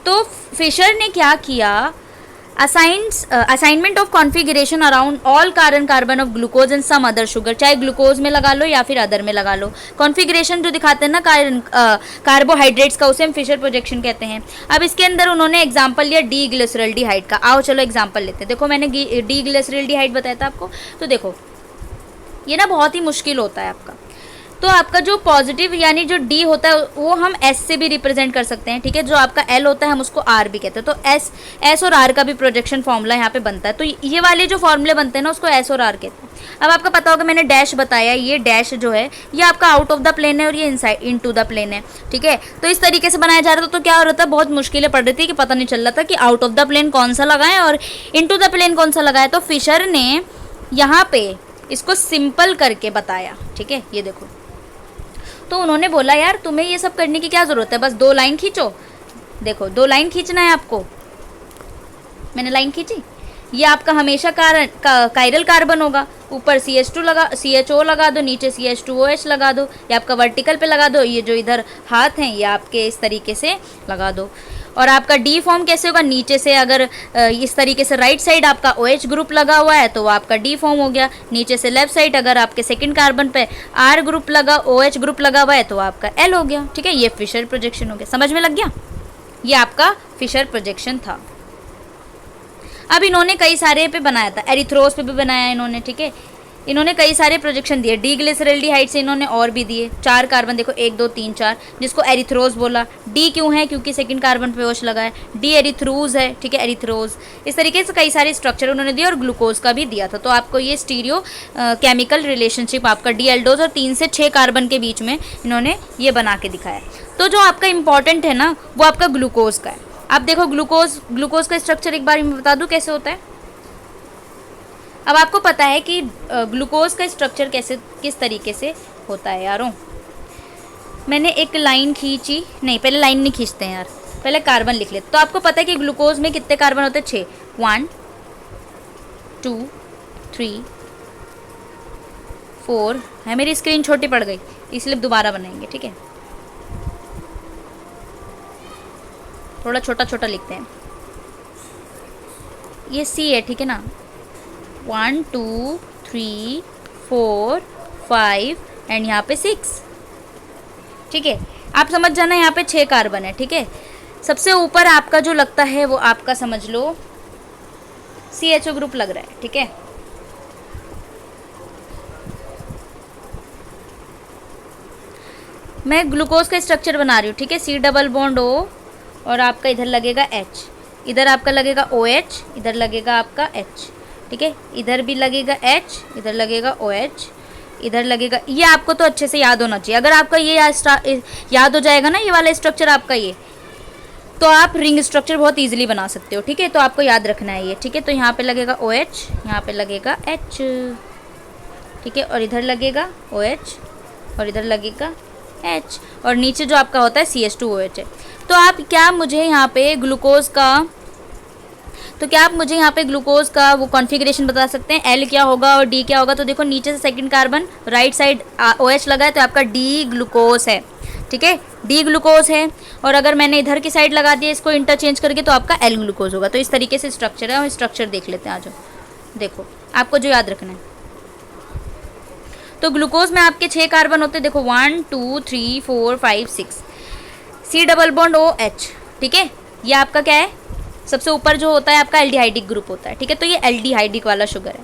तो फिशर ने क्या किया, assignment of configuration around all carbon of glucose and some other sugar, चाहे ग्लूकोज में लगा लो या फिर अदर में लगा लो। कॉन्फ़िगरेशन जो दिखाते हैं ना कार्बोहाइड्रेट्स का, उसे हम फिशर प्रोजेक्शन कहते हैं। अब इसके अंदर उन्होंने एग्जांपल लिया डी ग्लिसरॉल्डिहाइड का। आओ चलो एग्जांपल लेते हैं। देखो मैंने डी ग्लिसरॉल्डिहाइड बताया था आपको, तो देखो ये ना बहुत ही मुश्किल होता है आपका। तो आपका जो पॉजिटिव यानी जो डी होता है वो हम एस से भी रिप्रेजेंट कर सकते हैं। ठीक है, जो आपका एल होता है हम उसको आर भी कहते हैं। तो एस और आर का भी प्रोजेक्शन फॉर्मूला यहाँ पे बनता है। तो ये वाले जो फॉर्मूले बनते हैं ना उसको एस और आर कहते हैं। अब आपको पता होगा मैंने डैश बताया, ये डैश जो है ये आपका आउट ऑफ द प्लेन है और ये इनसाइड इनटू द प्लेन है। ठीक है, तो इस तरीके से बनाया जा रहा था। तो क्या हो रहा था, बहुत मुश्किलें पड़ रही थी कि पता नहीं चल रहा था कि आउट ऑफ द प्लेन कौन सा लगाएं और इनटू द प्लेन कौन सा लगाएं। तो फिशर ने यहाँ पे इसको सिंपल करके बताया। ठीक है, ये देखो, तो उन्होंने बोला यार तुम्हें ये सब करने की क्या ज़रूरत है, बस 2 लाइन खींचो। देखो 2 लाइन खींचना है आपको, मैंने लाइन खींची। ये आपका हमेशा कायरल कार्बन होगा, ऊपर CHO लगा दो, नीचे CH2OH लगा दो, ये आपका वर्टिकल पे लगा दो, ये जो इधर हाथ हैं ये आपके इस तरीके से लगा दो। और आपका डी फॉर्म कैसे होगा, नीचे से अगर इस तरीके से राइट साइड आपका OH ग्रुप लगा हुआ है तो वो आपका डी फॉर्म हो गया। नीचे से लेफ्ट साइड अगर आपके सेकंड कार्बन पे R ग्रुप लगा, OH ग्रुप लगा हुआ है तो आपका L हो गया। ठीक है, ये फिशर प्रोजेक्शन हो गया। समझ में लग गया, ये आपका फिशर प्रोजेक्शन था। अब इन्होंने कई सारे पे बनाया था, एरिथ्रोस पे भी बनाया इन्होंने। ठीक है, इन्होंने कई सारे प्रोजेक्शन दिए, डी ग्लिसरॉल्डिहाइड से इन्होंने और भी दिए 4 कार्बन, देखो 1 2 3 4, जिसको एरिथ्रोस बोला। डी क्यों है, क्योंकि सेकंड कार्बन पे OH लगा है। डी एरिथ्रूज है। ठीक है, एरिथ्रोज। इस तरीके से कई सारे स्ट्रक्चर उन्होंने दिए और ग्लूकोज का भी दिया था। तो आपको ये स्टीरियो केमिकल रिलेशनशिप आपका डी एल्डोज और 3 से 6 कार्बन के बीच में इन्होंने ये बना के दिखाया। तो जो आपका इंपॉर्टेंट है ना वो आपका ग्लूकोज का है। अब देखो ग्लूकोज का स्ट्रक्चर एक बार मैं बता दूं कैसे होता है। अब आपको पता है कि ग्लूकोज का स्ट्रक्चर किस तरीके से होता है यारों। मैंने एक लाइन खींची, नहीं पहले लाइन नहीं खींचते हैं यार, पहले कार्बन लिख लेते। तो आपको पता है कि ग्लूकोज में कितने कार्बन होते हैं, 6, 1 2 3 4 है। मेरी स्क्रीन छोटी पड़ गई इसलिए दोबारा बनाएंगे। ठीक है, थोड़ा छोटा छोटा लिखते हैं। ये C है, ठीक है ना, 1 2 3 4 5 एंड यहाँ पे 6। ठीक है, आप समझ जाना यहाँ पे 6 कार्बन है। ठीक है, सबसे ऊपर आपका जो लगता है वो आपका समझ लो CHO ग्रुप लग रहा है। ठीक है, मैं ग्लूकोज का स्ट्रक्चर बना रही हूँ। ठीक है, C डबल बॉन्ड O और आपका इधर लगेगा H, इधर आपका लगेगा OH, इधर लगेगा आपका H। ठीक है, इधर भी लगेगा H, इधर लगेगा OH, इधर लगेगा। ये आपको तो अच्छे से याद होना चाहिए। अगर आपका ये याद हो जाएगा ना ये वाला स्ट्रक्चर आपका ये, तो आप रिंग स्ट्रक्चर बहुत इजीली बना सकते हो। ठीक है, तो आपको याद रखना है ये। ठीक है, तो यहाँ पे लगेगा OH, यहाँ पे लगेगा H। ठीक है, और इधर लगेगा OH और इधर लगेगा H, और नीचे जो आपका होता है CH2OH है। तो आप क्या मुझे यहाँ पे ग्लूकोज का वो कॉन्फ़िगरेशन बता सकते हैं, L क्या होगा और D क्या होगा। तो देखो नीचे से second carbon right side OH लगा है तो आपका D ग्लूकोज है। ठीक है, D ग्लूकोज है। और अगर मैंने इधर की साइड लगा दिया इसको इंटरचेंज करके तो आपका L ग्लूकोज होगा। तो इस तरीके से स्ट्रक्चर है और स्ट्रक्चर देख लेते हैं। आ जाओ, देखो आपको जो याद रखना है। तो ग्लूकोज में आपके 6 कार्बन होते हैं, देखो 1 2 3 4 5 6, C डबल बॉन्ड OH। ठीक है, ये आपका क्या है, सबसे ऊपर जो होता है आपका एल्डिहाइडिक ग्रुप होता है। ठीक है, तो ये एल्डिहाइडिक वाला शुगर है।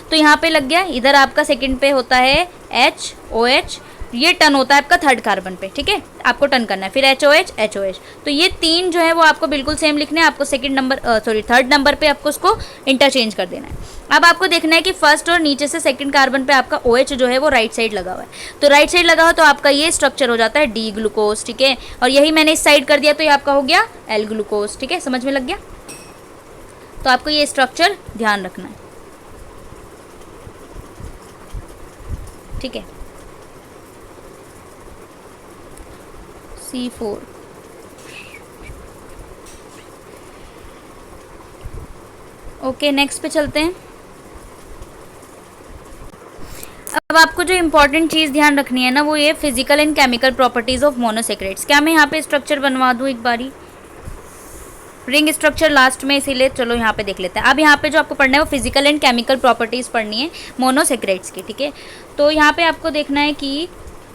तो यहाँ पे लग गया, इधर आपका सेकंड पे होता है HOH, ये टन होता है आपका थर्ड कार्बन पे। ठीक है, आपको टन करना है, फिर HOH। तो ये 3 जो है वो आपको बिल्कुल सेम लिखने हैं। आपको थर्ड नंबर पे आपको उसको इंटरचेंज कर देना है। अब आपको देखना है कि फर्स्ट और नीचे से सेकंड कार्बन पे आपका OH जो है वो राइट साइड लगा हुआ है। तो राइट साइड लगा हुआ तो आपका ये स्ट्रक्चर हो जाता है D ग्लूकोज। ठीक है, और यही मैंने इस साइड कर दिया तो ये आपका हो गया L ग्लूकोज। ठीक है, समझ में लग गया। तो आपको ये स्ट्रक्चर ध्यान रखना है। ठीक है, C4। ओके, नेक्स्ट पे चलते हैं। अब आपको जो इम्पोर्टेंट चीज़ ध्यान रखनी है ना, वो ये physical and chemical properties of monosaccharides. क्या मैं यहाँ पे स्ट्रक्चर बनवा दूँ एक बारी? रिंग स्ट्रक्चर लास्ट में, इसीलिए चलो यहाँ पे देख लेते हैं। अब यहाँ पे जो आपको पढ़ना है वो फिजिकल एंड केमिकल प्रॉपर्टीज़ पढ़नी है मोनोसेक्राइड्स की, ठीक है। तो यहाँ पे आपको देखना है कि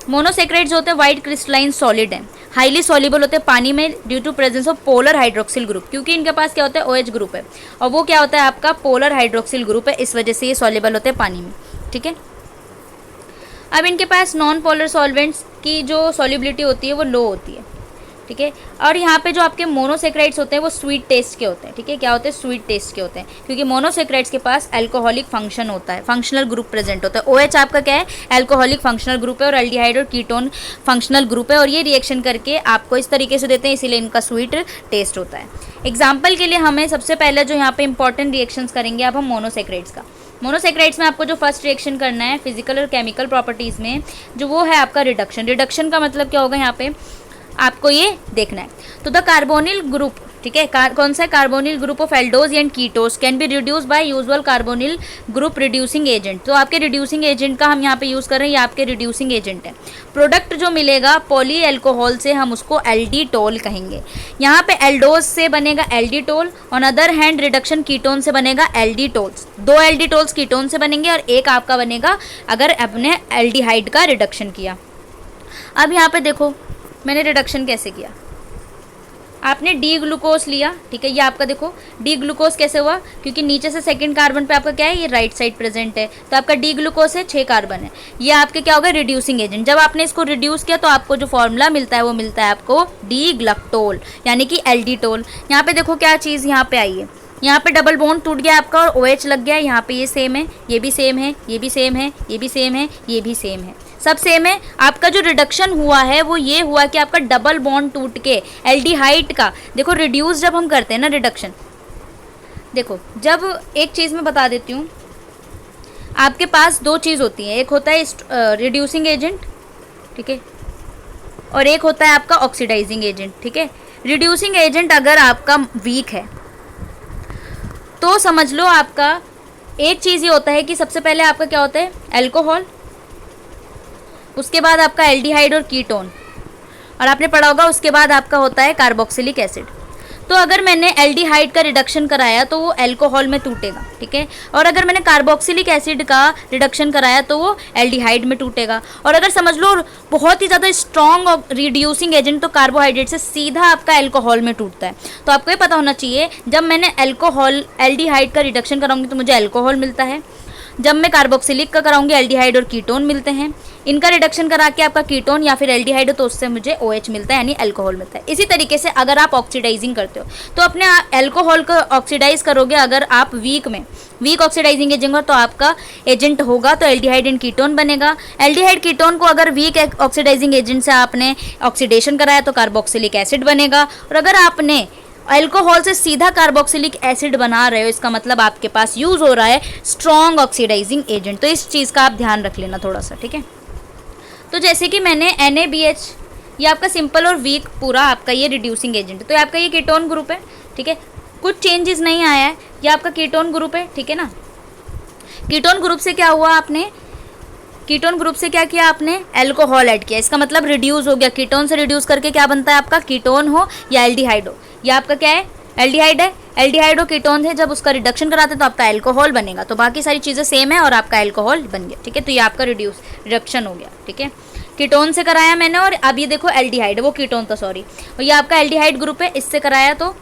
मोनोसेक्राइड्स होते हैं वाइट क्रिस्टलाइन सॉलिड हैं, हाईली सॉल्युबल होते हैं पानी में due to presence of polar hydroxyl group, क्योंकि इनके पास क्या होता है, OH ग्रुप है, और वो क्या होता है आपका पोलर हाइड्रोक्सिल ग्रुप है, इस वजह से ये सॉल्युबल होते हैं पानी में, ठीक है। अब इनके पास नॉन पोलर सॉल्वेंट्स की जो सॉल्युबिलिटी होती है वो लो होती है, ठीक है। और यहाँ पे जो आपके मोनोसेक्राइड्स होते हैं वो स्वीट टेस्ट के होते हैं, ठीक है। क्या होते हैं? स्वीट टेस्ट के होते हैं, क्योंकि मोनोसेक्राइड्स के पास अल्कोहलिक फंक्शन होता है, फंक्शनल ग्रुप प्रेजेंट होता है। OH आपका क्या है? अल्कोहलिक फंक्शनल ग्रुप है, और एल्डिहाइड और कीटोन फंक्शनल ग्रुप है, और ये रिएक्शन करके आपको इस तरीके से देते हैं, इसीलिए इनका स्वीट टेस्ट होता है। एग्जाम्पल के लिए हमें सबसे पहले जो यहाँ पे इंपॉर्टेंट रिएक्शंस करेंगे अब हम मोनोसेक्राइड्स का। मोनोसेक्राइड्स में आपको जो फर्स्ट रिएक्शन करना है फिजिकल और केमिकल प्रॉपर्टीज़ में, जो वो है आपका रिडक्शन। रिडक्शन का मतलब क्या होगा यहाँ पे आपको ये देखना है। तो द कार्बोनिल ग्रुप, ठीक है, कौन सा carbonyl group of aldose and ketose can be reduce by usual carbonyl group reducing agent. तो आपके रिड्यूसिंग एजेंट का हम यहाँ पे यूज़ कर रहे हैं, ये आपके रिड्यूसिंग एजेंट है। प्रोडक्ट जो मिलेगा पॉली एल्कोहल से हम उसको एल्डिटोल कहेंगे। यहाँ पे एल्डोज से बनेगा alditol, on other hand reduction ketone से बनेगा एल्डिटोल्स। 2 एल्डिटोल्स कीटोन से बनेंगे और एक आपका बनेगा अगर अपने एल्डिहाइड का रिडक्शन किया। अब यहाँ पे देखो मैंने रिडक्शन कैसे किया। आपने डी ग्लूकोज लिया, ठीक है, ये आपका देखो डी ग्लूकोज कैसे हुआ, क्योंकि नीचे से सेकंड कार्बन पे आपका क्या है, ये राइट साइड प्रेजेंट है, तो आपका डी ग्लूकोज है, 6 कार्बन है, ये आपके क्या होगा, रिड्यूसिंग एजेंट। जब आपने इसको रिड्यूस किया तो आपको जो फॉर्मूला मिलता है वो मिलता है आपको डी ग्लक्टोल, यानी कि एल्डिटोल। यहाँ पे देखो क्या चीज़ यहाँ पे आई है, यहाँ पे डबल बॉन्ड टूट गया आपका और OH लग गया। यहाँ पे ये सेम है, ये भी सेम है, ये भी सेम है, ये भी सेम है, ये भी सेम है, सब सेम है। आपका जो रिडक्शन हुआ है वो ये हुआ कि आपका डबल बॉन्ड टूट के एल्डिहाइड का, देखो रिड्यूस जब हम करते हैं ना रिडक्शन, देखो जब एक चीज़ मैं बता देती हूँ, आपके पास 2 चीज़ होती हैं, एक होता है रिड्यूसिंग एजेंट, ठीक है, और एक होता है आपका ऑक्सीडाइजिंग एजेंट, ठीक है। रिड्यूसिंग एजेंट अगर आपका वीक है तो समझ लो आपका एक चीज़ ये होता है कि सबसे पहले आपका क्या होता है, अल्कोहल, उसके बाद आपका एल्डिहाइड और कीटोन, और आपने पढ़ा होगा उसके बाद आपका होता है कार्बोक्सिलिक एसिड। तो अगर मैंने एल्डिहाइड का रिडक्शन कराया तो वो अल्कोहल में टूटेगा, ठीक है, और अगर मैंने कार्बोक्सिलिक एसिड का रिडक्शन कराया तो वो एल्डिहाइड में टूटेगा। और अगर समझ लो बहुत ही ज़्यादा स्ट्रॉन्ग रिड्यूसिंग एजेंट तो कार्बोहाइड्रेट से सीधा आपका अल्कोहल में टूटता है। तो आपको ये पता होना चाहिए जब मैंने एल्डिहाइड का रिडक्शन कराऊंगी तो मुझे अल्कोहल मिलता है, जब मैं कार्बोक्सिलिक का कराऊंगी एल्डिहाइड और कीटोन मिलते हैं, इनका रिडक्शन करा के आपका कीटोन या फिर एल्डिहाइड हो तो उससे मुझे OH मिलता है, यानी अल्कोहल मिलता है। इसी तरीके से अगर आप ऑक्सीडाइजिंग करते हो तो अपने अल्कोहल को ऑक्सीडाइज करोगे, अगर आप वीक ऑक्सीडाइजिंग एजेंट हो तो आपका एजेंट होगा तो एल्डिहाइड एंड कीटोन बनेगा। एल्डिहाइड कीटोन को अगर वीक ऑक्सीडाइजिंग एजेंट से आपने ऑक्सीडेशन कराया तो कार्बोक्सिलिक एसिड बनेगा, और अगर आपने अल्कोहल से सीधा कार्बोक्सिलिक एसिड बना रहे हो, इसका मतलब आपके पास यूज़ हो रहा है स्ट्रॉन्ग ऑक्सीडाइजिंग एजेंट। तो इस चीज़ का आप ध्यान रख लेना थोड़ा सा, ठीक है। तो जैसे कि मैंने NaBH, ये आपका सिंपल और वीक पूरा आपका ये रिड्यूसिंग एजेंट है, तो आपका ये कीटोन ग्रुप है, ठीक है, कुछ चेंजेस नहीं आया है, ये आपका कीटोन ग्रुप है, ठीक है ना। कीटोन ग्रुप से क्या हुआ, आपने कीटोन ग्रुप से क्या किया, आपने अल्कोहल ऐड किया, इसका मतलब रिड्यूस हो गया। कीटोन से रिड्यूस करके क्या बनता है आपका, कीटोन हो या एल्डिहाइड हो, ये आपका क्या है, एल्डिहाइड है, एल्डिहाइड और कीटोन है, जब उसका रिडक्शन कराते हैं तो आपका अल्कोहल बनेगा। तो बाकी सारी चीज़ें सेम है और आपका अल्कोहल बन गया, ठीक है। तो ये आपका रिडक्शन हो गया, ठीक है। कीटोन से कराया मैंने, और अब ये देखो एल्डिहाइड, वो कीटोन तो सॉरी, और ये आपका एल्डिहाइड ग्रुप है, इससे कराया तो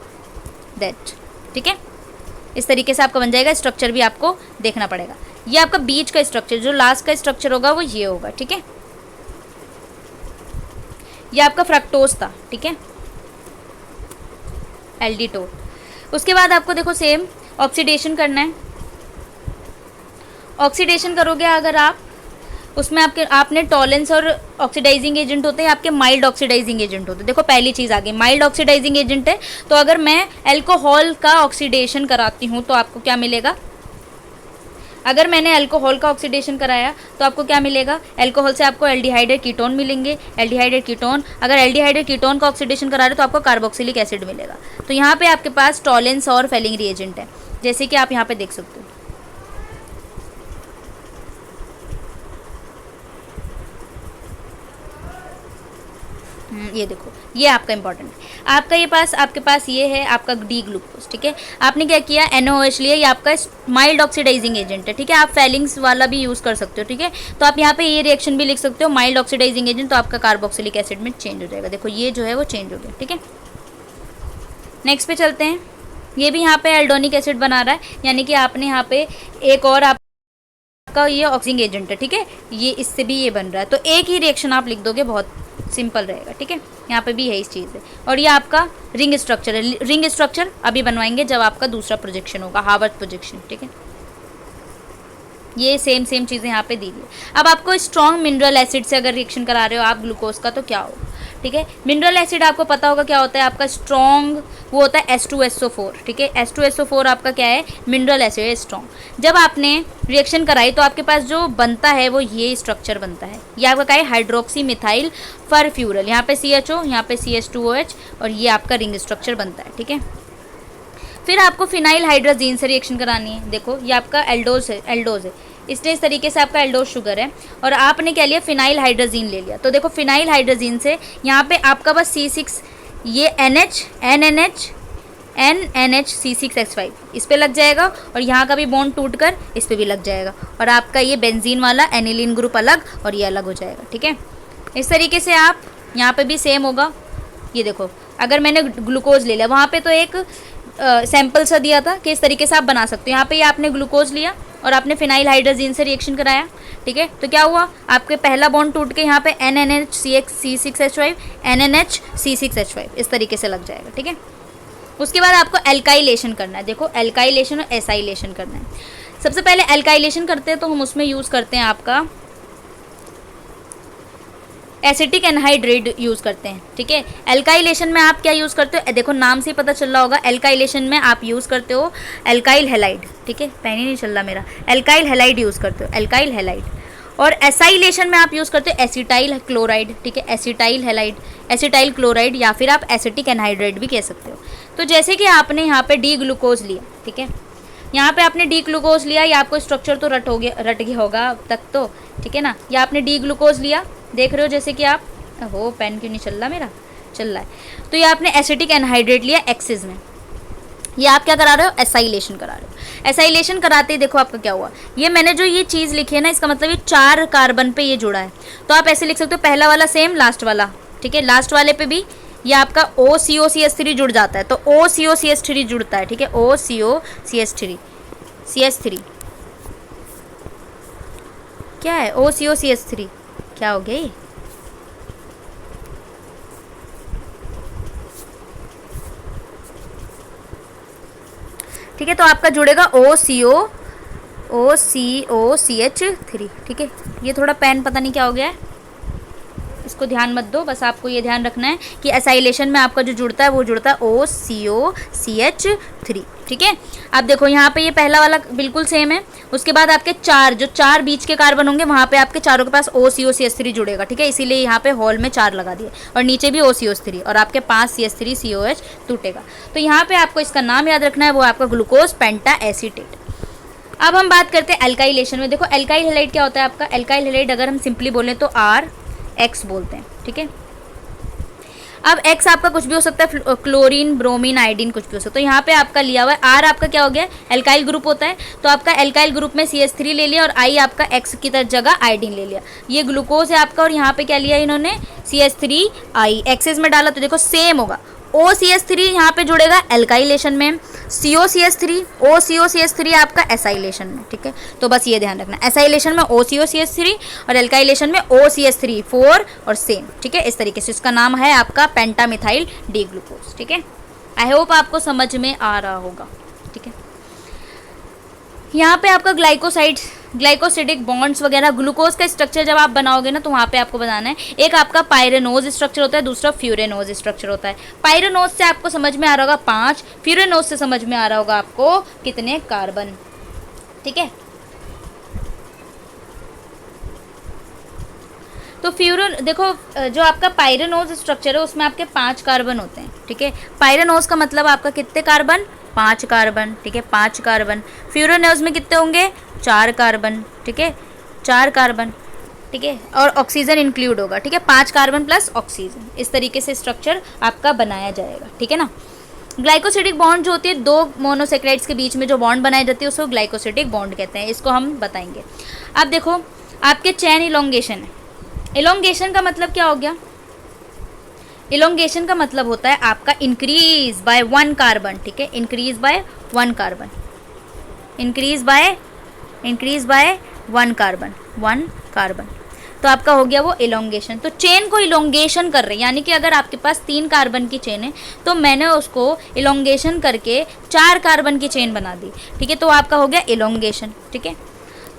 दैट, ठीक है। इस तरीके से आपका बन जाएगा। स्ट्रक्चर भी आपको देखना पड़ेगा। ये आपका बीच का स्ट्रक्चर, जो लास्ट का स्ट्रक्चर होगा वो ये होगा, ठीक है। ये आपका फ्रक्टोज था, ठीक है, एल्डिटोल। उसके बाद आपको देखो सेम ऑक्सीडेशन करना है। ऑक्सीडेशन करोगे अगर आप, उसमें आपने टॉलेंस और ऑक्सीडाइजिंग एजेंट होते हैं, आपके माइल्ड ऑक्सीडाइजिंग एजेंट होते हैं। देखो पहली चीज़ आ गई, माइल्ड ऑक्सीडाइजिंग एजेंट है, तो अगर मैं अल्कोहल का ऑक्सीडेशन कराती हूँ तो आपको क्या मिलेगा, अगर मैंने अल्कोहल का ऑक्सीडेशन कराया तो आपको क्या मिलेगा, अल्कोहल से आपको एल्डिहाइडेड कीटोन मिलेंगे, एल्डिहाइडेड कीटोन, अगर एल्डिहाइडेड कीटोन का ऑक्सीडेशन करा रहे तो आपको कार्बोक्सिलिक एसिड मिलेगा। तो यहाँ पे आपके पास टॉलेंस और फेलिंग रिएजेंट है, जैसे कि आप यहाँ पे देख सकते हो। ये देखो, ये आपका इंपॉर्टेंट है। आपके पास ये है आपका डी ग्लूकोज, ठीक है। आपने क्या किया, NaOH लिया, ये आपका माइल्ड ऑक्सीडाइजिंग एजेंट है, ठीक है। आप फेलिंग्स वाला भी यूज़ कर सकते हो, ठीक है। तो आप यहाँ पे ये रिएक्शन भी लिख सकते हो, माइल्ड ऑक्सीडाइजिंग एजेंट, तो आपका कार्बोक्सिलिक एसिड में चेंज हो जाएगा। देखो ये जो है वो चेंज हो गया, ठीक है। नेक्स्ट पे चलते हैं। ये भी यहाँ पे एल्डोनिक एसिड बना रहा है, यानी कि आपने यहाँ पे एक और आपका ये ऑक्सीजन एजेंट है, ठीक है। ये इससे भी ये बन रहा है, तो एक ही रिएक्शन आप लिख दोगे, बहुत सिंपल रहेगा, ठीक है। यहाँ पे भी है इस चीज़ है। और ये आपका रिंग स्ट्रक्चर है। रिंग स्ट्रक्चर अभी बनवाएंगे जब आपका दूसरा प्रोजेक्शन होगा, हार्वर्थ प्रोजेक्शन, ठीक है। ये सेम चीज़ें यहाँ पे दी हुई है। अब आपको स्ट्रॉन्ग मिनरल एसिड से अगर रिएक्शन करा रहे हो आप ग्लूकोज का, तो क्या हो, ठीक है। मिनरल एसिड आपको पता होगा क्या होता है, आपका स्ट्रॉन्ग वो होता है H2SO4, ठीक है। H2SO4 आपका क्या है, मिनरल एसिड है, स्ट्रॉन्ग। जब आपने रिएक्शन कराई तो आपके पास जो बनता है वो ये स्ट्रक्चर बनता है। ये आपका क्या है, हाइड्रोक्सी मिथाइल फरफ्यूरल, यहाँ पे CHO, यहाँ पे CH2OH, और ये आपका रिंग स्ट्रक्चर बनता है, ठीक है। फिर आपको फिनाइल हाइड्रोजीन से रिएक्शन करानी है। देखो ये आपका एल्डोज है, इसलिए इस तरीके से आपका एल्डोज शुगर है, और आपने क्या लिया, फिनाइल हाइड्रोजीन ले लिया। तो देखो फिनाइल हाइड्रोजीन से यहाँ पे आपका बस C6, ये NH C6H5 इस पे लग जाएगा, और यहाँ का भी बॉन्ड टूट कर इस पे भी लग जाएगा, और आपका ये बेंजीन वाला एनिलीन ग्रुप अलग और ये अलग हो जाएगा, ठीक है। इस तरीके से आप यहाँ पे भी सेम होगा। ये देखो अगर मैंने ग्लूकोज ले लिया, वहाँ पे तो एक सैंपल सा दिया था कि इस तरीके से आप बना सकते हो। यहाँ पे आपने ग्लूकोज लिया और आपने फिनाइल हाइड्रोजीन से रिएक्शन कराया, ठीक है। तो क्या हुआ, आपके पहला बॉन्ड टूट के यहाँ पे NNHC6H5 NNHC6H5 इस तरीके से लग जाएगा, ठीक है। उसके बाद आपको एल्काइलेशन करना है। देखो एल्काइलेशन और एसाइलेशन करना है। सबसे पहले एल्काइलेशन करते हैं तो हम उसमें यूज़ करते हैं आपका एसिटिक एनहाइड्रेट यूज़ करते हैं, ठीक है। एल्काइलेशन में आप क्या यूज़ करते हो, देखो नाम से ही पता चल रहा होगा, एल्काइलेशन में आप यूज़ करते हो एल्काइल हैलाइड, ठीक है। पेन ही नहीं चल रहा मेरा, एल्काइल हैलाइड यूज़ करते हो, एल्काइल हैलाइड। और एसाइलेशन में आप यूज़ करते हो एसिटाइल क्लोराइड, ठीक है, एसिटाइल हैलाइड, एसिटाइल क्लोराइड, या फिर आप एसिटिक एनहाइड्रेट भी कह सकते हो। तो जैसे कि आपने यहाँ पे डी ग्लूकोज लिया, ठीक है, यहाँ पे आपने डी ग्लूकोज लिया, या आपको स्ट्रक्चर तो रट गया होगा अब तक तो, ठीक है ना। या आपने डी ग्लूकोज लिया, देख रहे हो जैसे कि आप, हो पेन क्यों नहीं चल रहा मेरा, चल रहा है। तो ये आपने एसिटिक एनहाइड्रेट लिया एक्सिस में, ये आप क्या करा रहे हो, एसाइलेशन करा रहे हो। एसाइलेशन कराते ही देखो आपका क्या हुआ, ये मैंने जो ये चीज़ लिखी है ना, इसका मतलब ये 4 कार्बन पे ये जुड़ा है। तो आप ऐसे लिख सकते हो, पहला वाला सेम, लास्ट वाला, ठीक है, लास्ट वाले पे भी ये आपका OCOCH3 जुड़ जाता है, तो OCOCH3 जुड़ता है, ठीक है, OCOCH3 क्या है, OCOCH3 क्या हो गया ये, ठीक है। तो आपका जुड़ेगा OCOCH3, ठीक है। ये थोड़ा पेन पता नहीं क्या हो गया है, इसको ध्यान मत दो, बस आपको ये ध्यान रखना है कि एसाइलेशन में आपका जो जुड़ता है वो जुड़ता है OCOCH3, ठीक है। अब देखो यहाँ पे ये पहला वाला बिल्कुल सेम है, उसके बाद आपके जो चार बीच के कार्बन होंगे वहाँ पे आपके चारों के पास OCOCH3 जुड़ेगा, ठीक है। इसीलिए यहाँ पे हॉल में 4 लगा दिए, और नीचे भी OCOCH3, और आपके 5 CH3COH टूटेगा। तो यहाँ पे आपको इसका नाम याद रखना है, वो आपका ग्लूकोज पेंटा एसीटेट। अब हम बात करते हैं एल्काइलेशन में। देखो एल्काइल हैलाइड क्या होता है आपका, एल्काइल हैलाइड अगर हम सिंपली बोलें तो RX बोलते हैं, ठीक है। अब X आपका कुछ भी हो सकता है, क्लोरीन, ब्रोमीन, आयोडीन, कुछ भी हो सकता है। तो यहाँ पे आपका लिया हुआ है R, आपका क्या हो गया, एल्काइल ग्रुप होता है, तो आपका एल्काइल ग्रुप में CH3 ले लिया, और I आपका X की जगह आयोडीन ले लिया। ये ग्लूकोज है आपका, और यहाँ पे क्या लिया इन्होंने, CH3I एक्सेस में डाला, तो देखो सेम होगा। OCH3 यहाँ पे जुड़ेगा एल्काइलेशन में, OCOCH3 आपका एसाइलेशन में, ठीक है। तो बस ये ध्यान रखना, एसाइलेशन में OCOCH3 और एल्काइलेशन में OCH3 4 और सेम, ठीक है। इस तरीके से इसका नाम है आपका पेंटामिथाइल डी ग्लूकोज, ठीक है। आई होप आपको समझ में आ रहा होगा, ठीक है। यहाँ पे आपका ग्लाइकोसिडिक बॉन्ड्स वगैरह, ग्लूकोज का स्ट्रक्चर जब आप बनाओगे ना, तो वहाँ पे आपको बताना है, एक आपका पायरेनोज स्ट्रक्चर होता है, दूसरा फ्यूरेनोज स्ट्रक्चर होता है। पायरेनोज से आपको समझ में आ रहा होगा 5, फ्यूरेनोज से समझ में आ रहा होगा आपको कितने कार्बन, ठीक है। तो फ्यूरन देखो, जो आपका पायरेनोज स्ट्रक्चर है उसमें आपके 5 कार्बन होते हैं, ठीक है। पायरेनोज का मतलब आपका कितने कार्बन, 5 कार्बन, ठीक है, 5 कार्बन। फ्यूरानोज में कितने होंगे, 4 कार्बन, ठीक है, 4 कार्बन, ठीक है, और ऑक्सीजन इंक्लूड होगा, ठीक है, 5 कार्बन प्लस ऑक्सीजन। इस तरीके से स्ट्रक्चर आपका बनाया जाएगा, ठीक है ना। ग्लाइकोसिडिक बॉन्ड जो होती है, दो मोनोसेक्राइड्स के बीच में जो बॉन्ड बनाई जाती है उसको ग्लाइकोसिडिक बॉन्ड कहते हैं, इसको हम बताएंगे। अब देखो आपके चैन इलोंगेशन है। इलोंगेशन का मतलब क्या हो गया, इलोंगेशन का मतलब होता है आपका इंक्रीज बाय 1 कार्बन, ठीक है, increase by 1 carbon, increase by 1 carbon, 1 carbon, तो आपका हो गया वो इलोंगेशन। तो चेन को इलोंगेशन कर रहे हैं, यानी कि अगर आपके पास 3 कार्बन की चेन है तो मैंने उसको इलोंगेशन करके 4 कार्बन की चेन बना दी, ठीक है, तो आपका हो गया इलोंगेशन, ठीक है।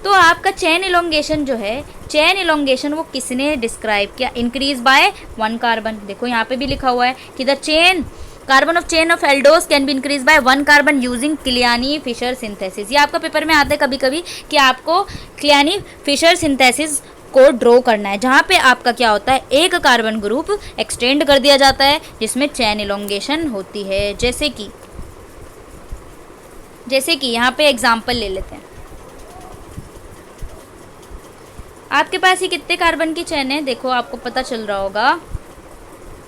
तो आपका चेन इलोंगेशन जो है, चेन इलोंगेशन वो किसने डिस्क्राइब किया, इंक्रीज बाय 1 कार्बन। देखो यहाँ पे भी लिखा हुआ है कि the chain carbon of chain of aldose can be increase by 1 carbon using Kiliani Fischer synthesis. ये आपका पेपर में आता है कभी कभी कि आपको क्लियानी फिशर सिंथेसिस को ड्रॉ करना है, जहाँ पे आपका क्या होता है, एक कार्बन ग्रुप एक्सटेंड कर दिया जाता है जिसमें चेन इलोंगेशन होती है। जैसे कि यहाँ पे एग्जाम्पल ले लेते हैं। आपके पास ये कितने कार्बन की चेन है, देखो आपको पता चल रहा होगा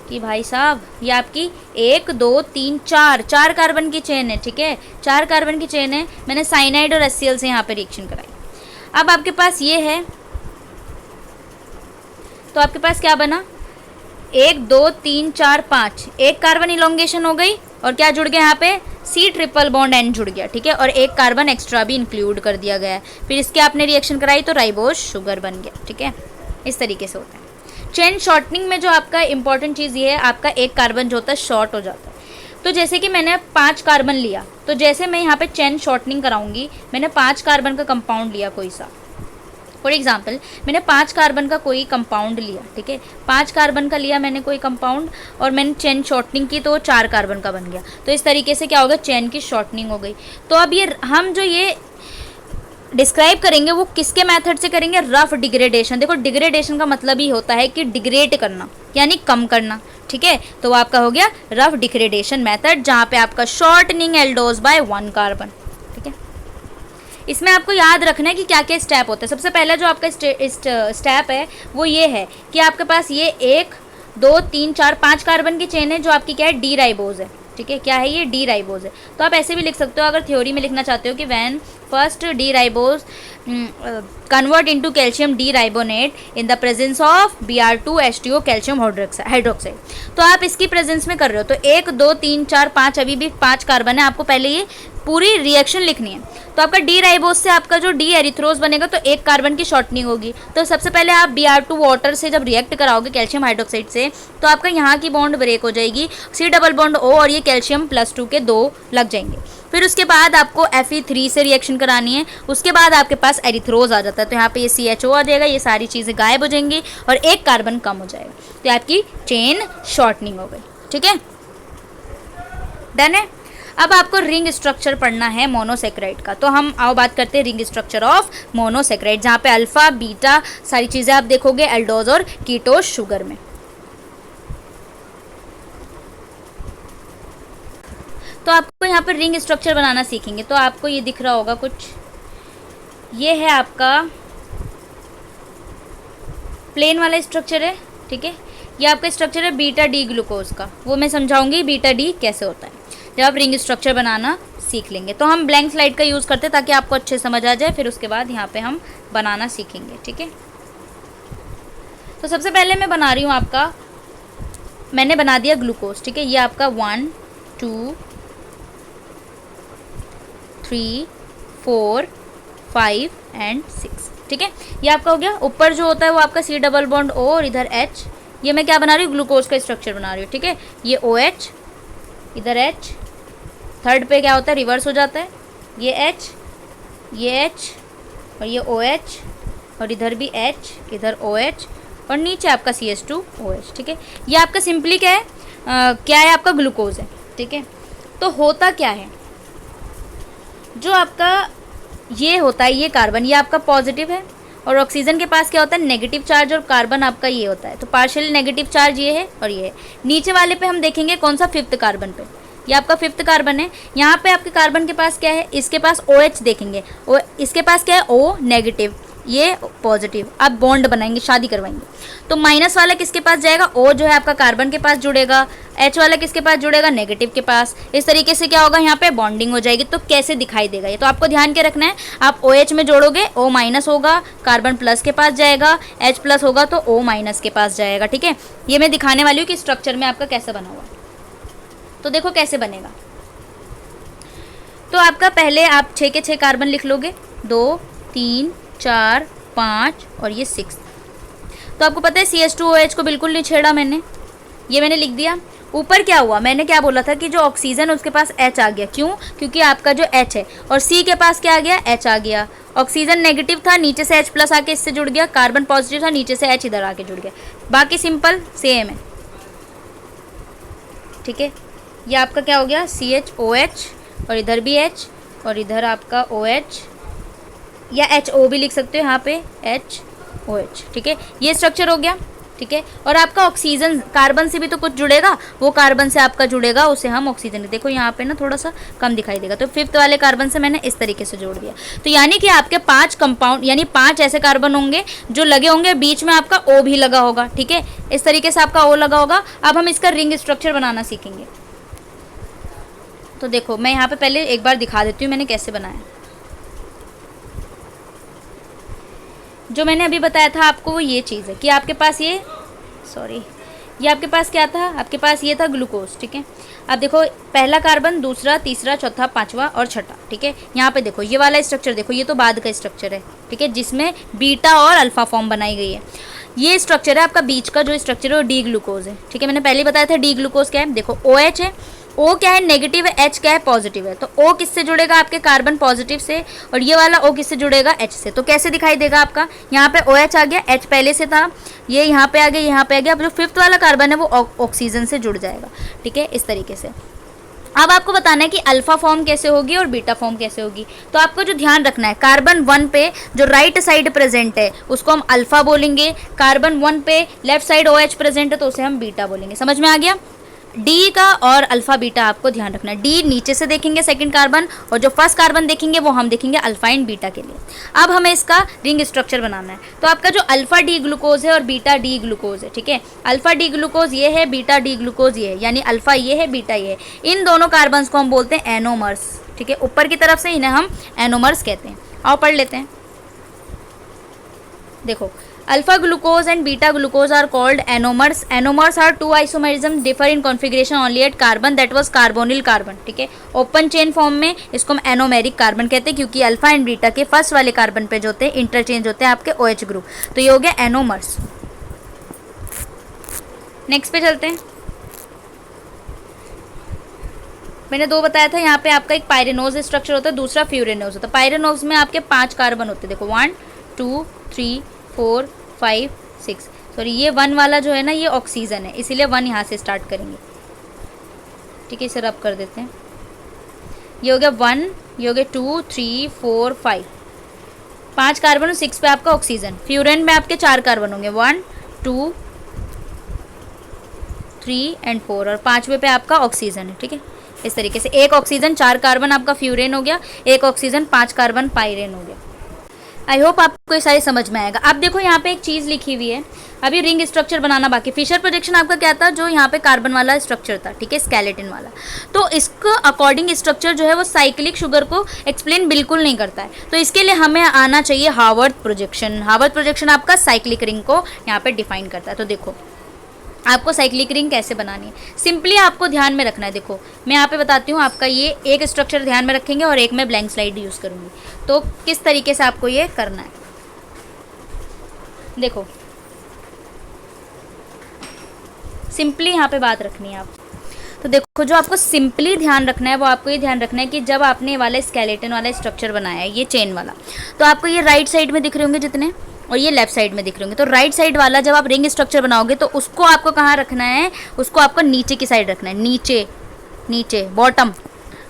कि भाई साहब ये आपकी 1 2 3 4 कार्बन की चेन है, ठीक है, 4 कार्बन की चेन है। मैंने साइनाइड और HCl से यहाँ पे रिएक्शन कराई। अब आपके पास ये है, तो आपके पास क्या बना, 1 2 3 4 5, एक कार्बन इलोंगेशन हो गई और क्या जुड़ गया यहाँ पे, C ट्रिपल बॉन्ड N जुड़ गया, ठीक है, और एक कार्बन एक्स्ट्रा भी इंक्लूड कर दिया गया है। फिर इसके आपने रिएक्शन कराई तो राइबोज शुगर बन गया, ठीक है। इस तरीके से होता है। चेन शॉर्टनिंग में जो आपका इंपॉर्टेंट चीज़ ये है, आपका एक कार्बन जो होता है शॉर्ट हो जाता है। तो जैसे कि मैंने 5 कार्बन लिया, तो जैसे मैं यहाँ पे चेन शॉर्टनिंग कराऊंगी, मैंने 5 कार्बन का कंपाउंड लिया कोई सा, फॉर एग्जाम्पल मैंने 5 कार्बन का कोई कंपाउंड लिया, ठीक है, 5 कार्बन का लिया मैंने कोई कंपाउंड और मैंने चेन शॉर्टनिंग की तो 4 कार्बन का बन गया। तो इस तरीके से क्या होगा, चेन की शॉर्टनिंग हो गई। तो अब ये हम जो ये डिस्क्राइब करेंगे वो किसके मेथड से करेंगे, रफ डिग्रेडेशन। देखो डिग्रेडेशन का मतलब ही होता है कि डिग्रेड करना यानी कम करना, ठीक है, तो वो आपका हो गया रफ डिग्रेडेशन मेथड, जहाँ पे आपका शॉर्टनिंग एल्डोज बाय 1 कार्बन, ठीक है। इसमें आपको याद रखना है कि क्या क्या स्टेप होता है। सबसे पहले जो आपका स्टेप है वो ये है कि आपके पास ये 1 2 3 4 5 कार्बन की चेन है जो आपकी क्या है, डी राइबोज है, ठीक है, क्या है ये, डी राइबोज है। तो आप ऐसे भी लिख सकते हो अगर थ्योरी में लिखना चाहते हो कि when first D ribose convert into calcium D ribonate in the presence of Br2H2O calcium hydroxide. तो आप इसकी प्रेजेंस में कर रहे हो, तो 1 2 3 4 5 अभी भी 5 कार्बन है, आपको पहले ये पूरी रिएक्शन लिखनी है। तो आपका डी राइबोज से आपका जो डी एरिथ्रोज बनेगा तो 1 कार्बन की शॉर्टनिंग होगी। तो सबसे पहले आप Br2 वाटर से जब रिएक्ट कराओगे कैल्शियम हाइड्रोक्साइड से, तो आपका यहाँ की बॉन्ड ब्रेक हो जाएगी, C डबल बॉन्ड O और ये कैल्शियम +2 के 2 लग जाएंगे। फिर उसके बाद आपको Fe3 से रिएक्शन करानी है, उसके बाद आपके पास एरिथ्रोज आ जाता है, तो यहाँ पे ये CHO आ जाएगा, ये सारी चीज़ें गायब हो जाएंगी और 1 कार्बन कम हो जाएगा, तो आपकी चेन शॉर्टनिंग हो गई, ठीक है, डन है। अब आपको रिंग स्ट्रक्चर पढ़ना है मोनोसेक्राइड का, तो हम आओ बात करते हैं रिंग स्ट्रक्चर ऑफ मोनोसेक्राइड, जहाँ पे अल्फा बीटा सारी चीज़ें आप देखोगे एल्डोज और कीटोज शुगर में। तो आपको यहाँ पर रिंग स्ट्रक्चर बनाना सीखेंगे, तो आपको ये दिख रहा होगा कुछ, ये है आपका प्लेन वाला स्ट्रक्चर है, ठीक है, ये आपका स्ट्रक्चर है बीटा डी ग्लूकोज का, वो मैं समझाऊंगी बीटा डी कैसे होता है जब आप रिंग स्ट्रक्चर बनाना सीख लेंगे। तो हम ब्लैंक स्लाइड का यूज़ करते हैं ताकि आपको अच्छे समझ आ जाए, फिर उसके बाद यहाँ पे हम बनाना सीखेंगे, ठीक है। तो सबसे पहले मैं बना रही हूँ आपका, मैंने बना दिया ग्लूकोज, ठीक है, ये आपका 1 2 3 4 5 एंड 6, ठीक है, ये आपका हो गया। ऊपर जो होता है वो आपका C डबल बॉन्ड O और इधर H, ये मैं क्या बना रही हूँ, ग्लूकोज का स्ट्रक्चर बना रही हूँ, ठीक है, ये OH इधर H, थर्ड पे क्या होता है, रिवर्स हो जाता है, ये H और ये OH और इधर भी H, इधर OH और नीचे आपका CH2OH, ठीक है। ये आपका सिंपली क्या है, क्या है आपका ग्लूकोज है, ठीक है। तो होता क्या है, जो आपका ये होता है, ये कार्बन ये आपका पॉजिटिव है और ऑक्सीजन के पास क्या होता है, नेगेटिव चार्ज, और कार्बन आपका ये होता है। तो पार्शियली नेगेटिव चार्ज ये है और ये है। नीचे वाले पे हम देखेंगे कौन सा, 5th कार्बन पे, ये आपका 5th कार्बन है। यहाँ पे आपके कार्बन के पास क्या है, इसके पास OH देखेंगे, इसके पास क्या है, O नेगेटिव, ये पॉजिटिव। आप बॉन्ड बनाएंगे, शादी करवाएंगे। तो माइनस वाला किसके पास जाएगा, O जो है आपका कार्बन के पास जुड़ेगा, H वाला किसके पास जुड़ेगा, नेगेटिव के पास। इस तरीके से क्या होगा, यहाँ पे बॉन्डिंग हो जाएगी। तो कैसे दिखाई देगा ये, तो आपको ध्यान के रखना है। आप OH में जोड़ोगे, O माइनस होगा, कार्बन प्लस के पास जाएगा, H प्लस होगा तो O माइनस के पास जाएगा। ठीक है, ये मैं दिखाने वाली हूँ कि स्ट्रक्चर में आपका कैसे बना हुआ। तो देखो कैसे बनेगा। तो आपका पहले आप 6 के 6 कार्बन लिख लोगे, 2 3 4 5 और ये 6। तो आपको पता है CH2OH को बिल्कुल नहीं छेड़ा मैंने, ये मैंने लिख दिया। ऊपर क्या हुआ, मैंने क्या बोला था कि जो ऑक्सीजन उसके पास H आ गया, क्यों, क्योंकि आपका जो H है और C के पास क्या आ गया, H आ गया। ऑक्सीजन नेगेटिव था, नीचे से H प्लस आके इससे जुड़ गया, कार्बन पॉजिटिव था, नीचे से H इधर आके जुड़ गया। बाकी सिंपल सेम है। ठीक है, ये आपका क्या हो गया, CHOH और इधर भी H और इधर आपका OH, या HO भी लिख सकते हो यहाँ पे, HOH। ठीक है, ये स्ट्रक्चर हो गया। ठीक है, और आपका ऑक्सीजन कार्बन से भी तो कुछ जुड़ेगा, वो कार्बन से आपका जुड़ेगा, उसे हम ऑक्सीजन, देखो यहाँ पे ना थोड़ा सा कम दिखाई देगा। तो 5th वाले कार्बन से मैंने इस तरीके से जोड़ दिया। तो यानी कि आपके 5 कंपाउंड, यानी 5 ऐसे कार्बन होंगे जो लगे होंगे, बीच में आपका O भी लगा होगा। ठीक है, इस तरीके से आपका O लगा होगा। अब हम इसका रिंग स्ट्रक्चर बनाना सीखेंगे। तो देखो मैं यहाँ पे पहले एक बार दिखा देती हूँ मैंने कैसे बनाया। जो मैंने अभी बताया था आपको वो ये चीज़ है कि आपके पास ये ये आपके पास क्या था, आपके पास ये था ग्लूकोज। ठीक है, अब देखो पहला कार्बन, दूसरा, तीसरा, चौथा, पांचवा और छठा। ठीक है, यहाँ पे देखो ये वाला स्ट्रक्चर देखो, ये तो बाद का स्ट्रक्चर है। ठीक है, जिसमें बीटा और अल्फा फॉर्म बनाई गई है। ये स्ट्रक्चर है आपका बीच का, जो स्ट्रक्चर है वो डी ग्लूकोज है। ठीक है, मैंने पहले बताया था डी ग्लूकोज क्या है। देखो OH है, O क्या है, नेगेटिव है, H क्या है, पॉजिटिव है। तो O किससे जुड़ेगा, आपके कार्बन पॉजिटिव से, और ये वाला O किससे जुड़ेगा, H से। तो कैसे दिखाई देगा आपका, यहाँ पे OH आ गया, H पहले से था, ये यहाँ पे आ गया, यहाँ पे आ गया। अब जो 5th वाला कार्बन है वो ऑक्सीजन से जुड़ जाएगा। ठीक है, इस तरीके से। अब आपको बताना है कि अल्फा फॉर्म कैसे होगी और बीटा फॉर्म कैसे होगी। तो आपको जो ध्यान रखना है, कार्बन 1 पे जो राइट साइड प्रेजेंट है उसको हम अल्फा बोलेंगे, कार्बन 1 पे लेफ्ट साइड OH प्रेजेंट है तो उसे हम बीटा बोलेंगे। समझ में आ गया। डी का और अल्फा बीटा आपको ध्यान रखना है। डी नीचे से देखेंगे सेकंड कार्बन, और जो फर्स्ट कार्बन देखेंगे वो हम देखेंगे अल्फा एंड बीटा के लिए। अब हमें इसका रिंग स्ट्रक्चर बनाना है। तो आपका जो अल्फा डी ग्लूकोज है और बीटा डी ग्लूकोज है, ठीक है, अल्फा डी ग्लूकोज ये है, बीटा डी ग्लूकोज ये है, यानी अल्फा ये है, बीटा ये है। इन दोनों कार्बन्स को हम बोलते हैं एनोमर्स। ठीक है, ऊपर की तरफ से इन्हें हम एनोमर्स कहते हैं। आओ पढ़ लेते हैं। देखो, alpha glucose and beta glucose are called anomers. Anomers are two isomerism differ in configuration only at carbon that was carbonyl carbon. ठीक है, ओपन चेन फॉर्म में इसको हम एनोमेरिक कार्बन कहते हैं, क्योंकि अल्फा एंड बीटा के फर्स्ट वाले कार्बन पे जो होते हैं इंटरचेंज होते हैं आपके OH ग्रुप। तो ये हो गया एनोमर्स। नेक्स्ट पे चलते हैं। मैंने 2 बताया था, यहाँ पे आपका एक पायरेनोज स्ट्रक्चर होता है, दूसरा फ्यूरेनोज होता है। पायरेनोज में आपके 5 कार्बन होते हैं। देखो 1 2 3 4 5 6, सॉरी ये 1 वाला जो है ना ये ऑक्सीजन है, इसीलिए 1 यहाँ से स्टार्ट करेंगे। ठीक है, इसे रब कर देते हैं। ये हो गया 1, ये हो गया 2 3 4 5, 5 कार्बन और 6 पे आपका ऑक्सीजन। फ्यूरेन में आपके 4 कार्बन होंगे, 1 2 3 एंड 4, और 5वें पे आपका ऑक्सीजन है। ठीक है, इस तरीके से एक ऑक्सीजन 4 कार्बन आपका फ्यूरेन हो गया, एक ऑक्सीजन 5 कार्बन पायरेन हो गया। आई होप आपको ये सारी समझ में आएगा। अब देखो यहाँ पे एक चीज़ लिखी हुई है, अभी रिंग स्ट्रक्चर बनाना बाकी। फिशर प्रोजेक्शन आपका क्या था, जो यहाँ पे कार्बन वाला स्ट्रक्चर था, ठीक है, स्केलेटन वाला। तो इसका अकॉर्डिंग स्ट्रक्चर जो है वो साइक्लिक शुगर को एक्सप्लेन बिल्कुल नहीं करता है। तो इसके लिए हमें आना चाहिए हार्वर्ड प्रोजेक्शन। हार्वर्ड प्रोजेक्शन आपका साइक्लिक रिंग को यहाँ पे डिफाइन करता है। तो देखो आपको साइक्लिक रिंग कैसे बनानी है, सिंपली आपको ध्यान में रखना है। देखो मैं यहाँ पे बताती हूँ, आपका ये एक स्ट्रक्चर ध्यान में रखेंगे और एक मैं ब्लैंक स्लाइड यूज़ करूँगी। तो किस तरीके से आपको ये करना है, देखो सिंपली यहाँ पे बात रखनी है आप। तो देखो जो आपको सिंपली ध्यान रखना है वो आपको ये ध्यान रखना है कि जब आपने वाला स्केलेटन वाला स्ट्रक्चर बनाया है, ये चेन वाला, तो आपको ये राइट साइड में दिख रहे होंगे जितने, और ये लेफ्ट साइड में दिख रहे होंगे। तो राइट साइड वाला जब आप रिंग स्ट्रक्चर बनाओगे तो उसको आपको कहाँ रखना है, उसको आपको नीचे की साइड रखना है, नीचे नीचे बॉटम,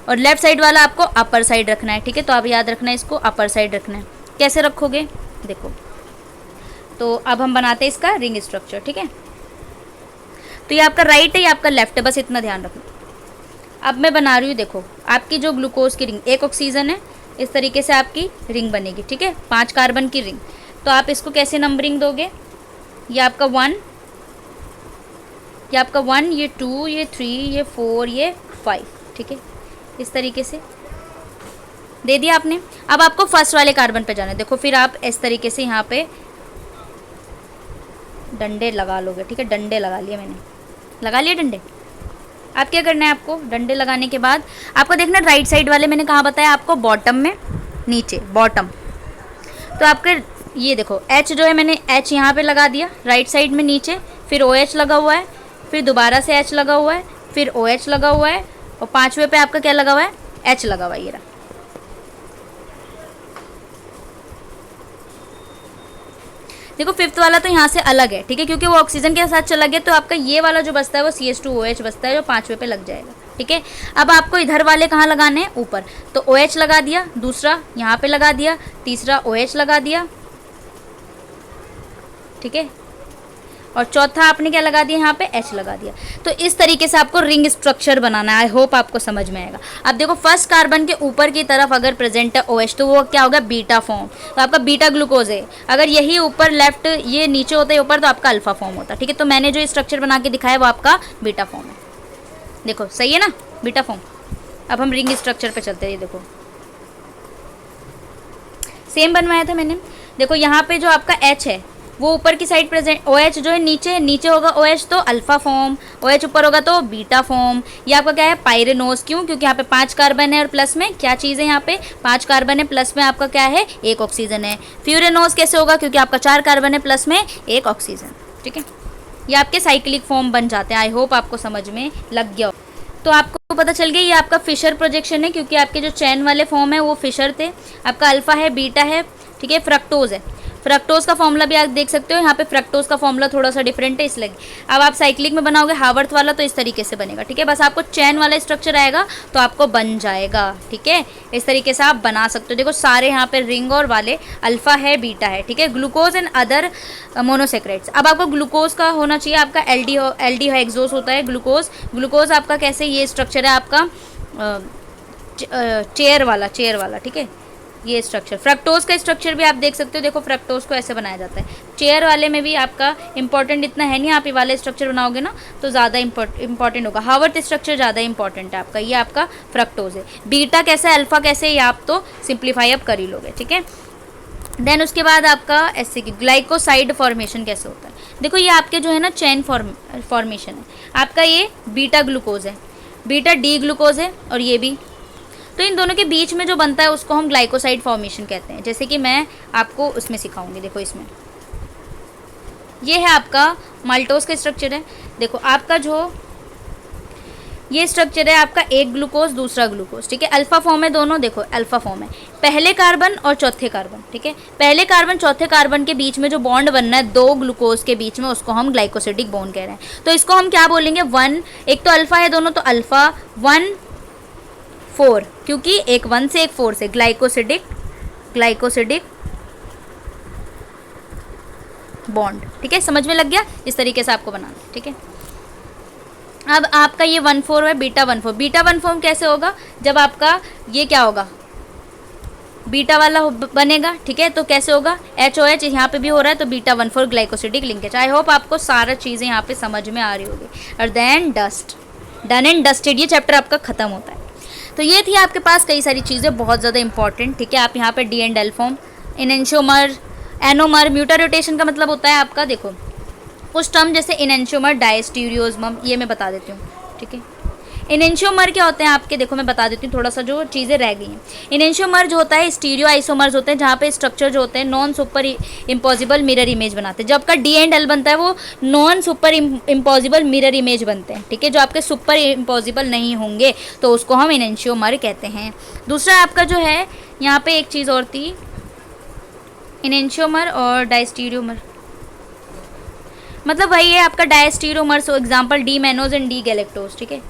और लेफ्ट साइड वाला आपको अपर साइड रखना है। ठीक है, तो आप याद रखना है इसको अपर साइड रखना है। कैसे रखोगे, देखो तो अब हम बनाते हैं इसका रिंग स्ट्रक्चर, ठीक है। तो ये आपका राइट है, ये आपका लेफ्ट है, बस इतना ध्यान रखना। अब मैं बना रही हूँ, देखो आपकी जो ग्लूकोज की रिंग, एक ऑक्सीजन है, इस तरीके से आपकी रिंग बनेगी, ठीक है, 5 कार्बन की रिंग। तो आप इसको कैसे नंबरिंग दोगे, ये आपका 1, ये आपका 1, ये 2, ये 3, ये 4, ये 5, ठीक है, इस तरीके से दे दिया आपने। अब आपको फर्स्ट वाले कार्बन पे जाना है, देखो फिर आप इस तरीके से यहाँ पे डंडे लगा लोगे, ठीक है, डंडे लगा लिए मैंने, लगा लिए डंडे। अब क्या करना है आपको, डंडे लगाने के बाद आपको देखना राइट साइड वाले, मैंने कहाँ बताया आपको, बॉटम में, नीचे बॉटम। तो आपके ये देखो H जो है, मैंने H यहाँ पे लगा दिया राइट साइड में नीचे, फिर OH लगा हुआ है, फिर दोबारा से H लगा हुआ है, फिर OH लगा हुआ है, और 5वें पे आपका क्या लगा हुआ है, H लगा हुआ है, ये रहा। देखो 5th वाला तो यहाँ से अलग है, ठीक है, क्योंकि वो ऑक्सीजन के साथ चला गया, तो आपका ये वाला जो बचता है वो CH2OH बचता है, जो 5वें पे लग जाएगा, ठीक है। अब आपको इधर वाले कहाँ लगाने हैं, ऊपर, तो OH लगा दिया, दूसरा यहाँ पे लगा दिया, तीसरा OH लगा दिया, ठीक है, और चौथा आपने क्या लगा दिया, यहाँ पे H लगा दिया। तो इस तरीके से आपको रिंग स्ट्रक्चर बनाना है। आई होप आपको समझ में आएगा। अब देखो फर्स्ट कार्बन के ऊपर की तरफ अगर प्रेजेंट है OH, तो वो क्या होगा, बीटा फॉर्म, तो आपका बीटा ग्लूकोज है। अगर यही ऊपर लेफ्ट, ये नीचे होता है ऊपर, तो आपका अल्फा फॉर्म होता है, ठीक है। तो मैंने जो स्ट्रक्चर बना के दिखाया वो आपका बीटा फॉर्म है, देखो सही है ना, बीटा फॉर्म। अब हम रिंग स्ट्रक्चर पे चलते हैं, देखो सेम बनवाया था मैंने। देखो यहाँ पे जो आपका H है वो ऊपर की साइड प्रेजेंट, OH जो है नीचे, नीचे होगा OH तो अल्फा फॉर्म, OH ऊपर होगा तो बीटा फॉर्म। ये आपका क्या है, पायरेनोस, क्यों, क्योंकि यहाँ पे 5 कार्बन है और प्लस में क्या चीज़ है, यहाँ पे 5 कार्बन है, प्लस में आपका क्या है, 1 ऑक्सीजन है। फ्यूरेनोस कैसे होगा, क्योंकि आपका 4 कार्बन है, प्लस में 1 ऑक्सीजन, ठीक है। ये आपके साइक्लिक फॉर्म बन जाते हैं। आई होप आपको समझ में लग गया हो। तो आपको पता चल गया ये आपका फिशर प्रोजेक्शन है, क्योंकि आपके जो चैन वाले फॉर्म है वो फिशर थे। आपका अल्फा है, बीटा है, ठीक है, फ्रक्टोज है। फ्रक्टोज का फॉर्मूला भी आप देख सकते हो, यहाँ पे फ्रक्टोज का फॉर्मूला थोड़ा सा डिफरेंट है इसलिए। अब आप साइक्लिक में बनाओगे हावर्थ वाला तो इस तरीके से बनेगा, ठीक है। बस आपको चैन वाला स्ट्रक्चर आएगा तो आपको बन जाएगा, ठीक है। इस तरीके से आप बना सकते हो। देखो सारे यहाँ पे रिंग और वाले अल्फा है, बीटा है, ठीक है, ग्लूकोज एंड अदर मोनोसेक्राइड्स। अब आपको ग्लूकोज का होना चाहिए, आपका एल्डिहाइड्रोज होता है ग्लूकोज। ग्लूकोज आपका कैसे, ये स्ट्रक्चर है आपका चेयर वाला, ठीक है, ये स्ट्रक्चर। फ्रक्टोज का स्ट्रक्चर भी आप देख सकते हो, देखो फ्रक्टोज को ऐसे बनाया जाता है। चेयर वाले में भी आपका इंपॉर्टेंट इतना है नहीं, आप ये वाले स्ट्रक्चर बनाओगे ना तो ज़्यादा इंपॉर्टेंट होगा। हावर्थ स्ट्रक्चर ज़्यादा इंपॉर्टेंट है आपका, ये आपका फ्रक्टोज है। बीटा कैसे, अल्फा कैसे, ये आप तो सिंप्लीफाई अब कर ही लोगे, ठीक है। देन उसके बाद आपका ऐसे की ग्लाइकोसाइड फॉर्मेशन कैसे होता है। देखो ये आपके जो है ना चैन फॉर्मेशन है आपका, ये बीटा ग्लूकोज है, बीटा डी ग्लूकोज है, और ये भी। तो इन दोनों के बीच में जो बनता है उसको हम ग्लाइकोसाइड फॉर्मेशन कहते हैं, जैसे कि मैं आपको उसमें सिखाऊंगी। देखो इसमें ये है आपका माल्टोज का स्ट्रक्चर है। देखो आपका जो ये स्ट्रक्चर है आपका, एक ग्लूकोज दूसरा ग्लूकोज, ठीक है, अल्फा फॉर्म है दोनों। देखो अल्फा फॉर्म है, पहले कार्बन और चौथे कार्बन, ठीक है। पहले कार्बन चौथे कार्बन के बीच में जो बॉन्ड बनना है दो ग्लूकोज के बीच में, उसको हम ग्लाइकोसिडिक बॉन्ड कह रहे हैं। तो इसको हम क्या बोलेंगे, 1, एक तो अल्फा है दोनों, तो अल्फा 1 4, क्योंकि एक 1 से एक 4 से ग्लाइकोसिडिक बॉन्ड, ठीक है, समझ में लग गया। इस तरीके से आपको बनाना, ठीक है। अब आपका ये 1,4 है, बीटा 1,4। बीटा 1,4 कैसे होगा, जब आपका ये क्या होगा, बीटा वाला बनेगा, ठीक है। तो कैसे होगा, HOH यहाँ पे भी हो रहा है, तो beta 1,4 glycosidic linkage. I hope आपको सारा चीज़ें यहाँ पे समझ में आ रही होगी। और देन डन एंड डस्टेड, ये चैप्टर आपका खत्म होता है। तो ये थी आपके पास कई सारी चीज़ें बहुत ज़्यादा इंपॉर्टेंट, ठीक है। आप यहाँ पे D and L form, enantiomer, anomer, mutarotation का मतलब होता है आपका, देखो कुछ टर्म जैसे इनेंशियोमर, डायस्टीरियोजमम, ये मैं बता देती हूँ, ठीक है। इनेंशियोमर क्या होते हैं आपके, देखो मैं बता देती हूँ, थोड़ा सा जो चीज़ें रह गई हैं। इनेंशियोमर जो होता है स्टीरियो आइसोमर्स होते हैं, जहाँ पे स्ट्रक्चर जो होते हैं non super impossible mirror image बनाते हैं। जो आपका डी एंड एल बनता है वो non super impossible mirror image बनते हैं, ठीक है। जो आपके सुपर इम्पॉसिबल नहीं होंगे तो उसको हम इनेंशियोमर कहते हैं। दूसरा आपका जो है यहाँ पे एक चीज़ और थी, इनेंशियोमर और डायस्टीरियोमर, मतलब वही है आपका diastereomer. So example D mannose and D galactose, ठीक है।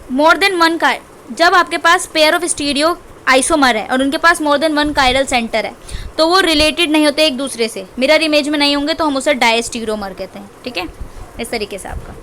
मोर देन वन का, जब आपके पास पेयर ऑफ स्टीरियो आइसोमर है और उनके पास मोर देन 1 कायरल सेंटर है, तो वो रिलेटेड नहीं होते एक दूसरे से, मिरर इमेज में नहीं होंगे, तो हम उसे डायस्टीरोमर कहते हैं। ठीक है, इस तरीके से आपका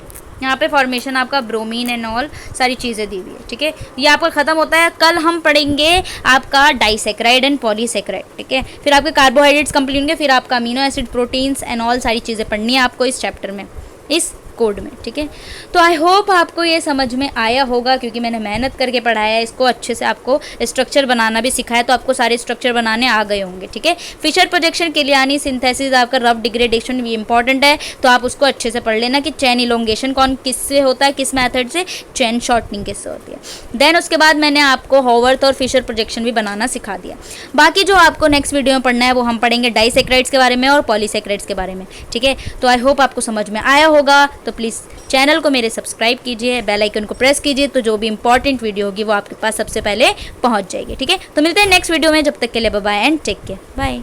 यहाँ पे फॉर्मेशन आपका ब्रोमीन एंड ऑल सारी चीज़ें दी हुई है। ठीक है, ये आपका खत्म होता है। कल हम पढ़ेंगे आपका डाइसेक्राइड एंड पॉलीसेक्राइड। ठीक है, फिर आपके कार्बोहाइड्रेट्स कंप्लीट होंगे, फिर आपका amino acid, proteins and all सारी चीज़ें पढ़नी है आपको इस चैप्टर में, इस कोड में। ठीक है, तो आई होप आपको ये समझ में आया होगा, क्योंकि मैंने मेहनत करके पढ़ाया है इसको, अच्छे से आपको स्ट्रक्चर बनाना भी सिखाया, तो आपको सारे स्ट्रक्चर बनाने आ गए होंगे। ठीक है, फिशर प्रोजेक्शन के लिए आनी सिंथेसिस, आपका रफ डिग्रेडेशन भी इंपॉर्टेंट है, तो आप उसको अच्छे से पढ़ लेना कि चेन इलोंगेशन कौन किससे होता है, किस मेथड से, चेन शॉर्टनिंग किससे होती है। देन उसके बाद मैंने आपको हॉवर्थ और फिशर प्रोजेक्शन भी बनाना सिखा दिया। बाकी जो आपको नेक्स्ट वीडियो में पढ़ना है वो हम पढ़ेंगे डाइसेक्राइड्स के बारे में और पॉलीसेक्राइड्स के बारे में। ठीक है, तो आई होप आपको समझ में आया होगा, तो प्लीज़ चैनल को मेरे सब्सक्राइब कीजिए, बेल आइकन को प्रेस कीजिए, तो जो भी इंपॉर्टेंट वीडियो होगी वो आपके पास सबसे पहले पहुंच जाएगी। ठीक है, तो मिलते हैं नेक्स्ट वीडियो में, जब तक के लिए bye bye and take care, bye.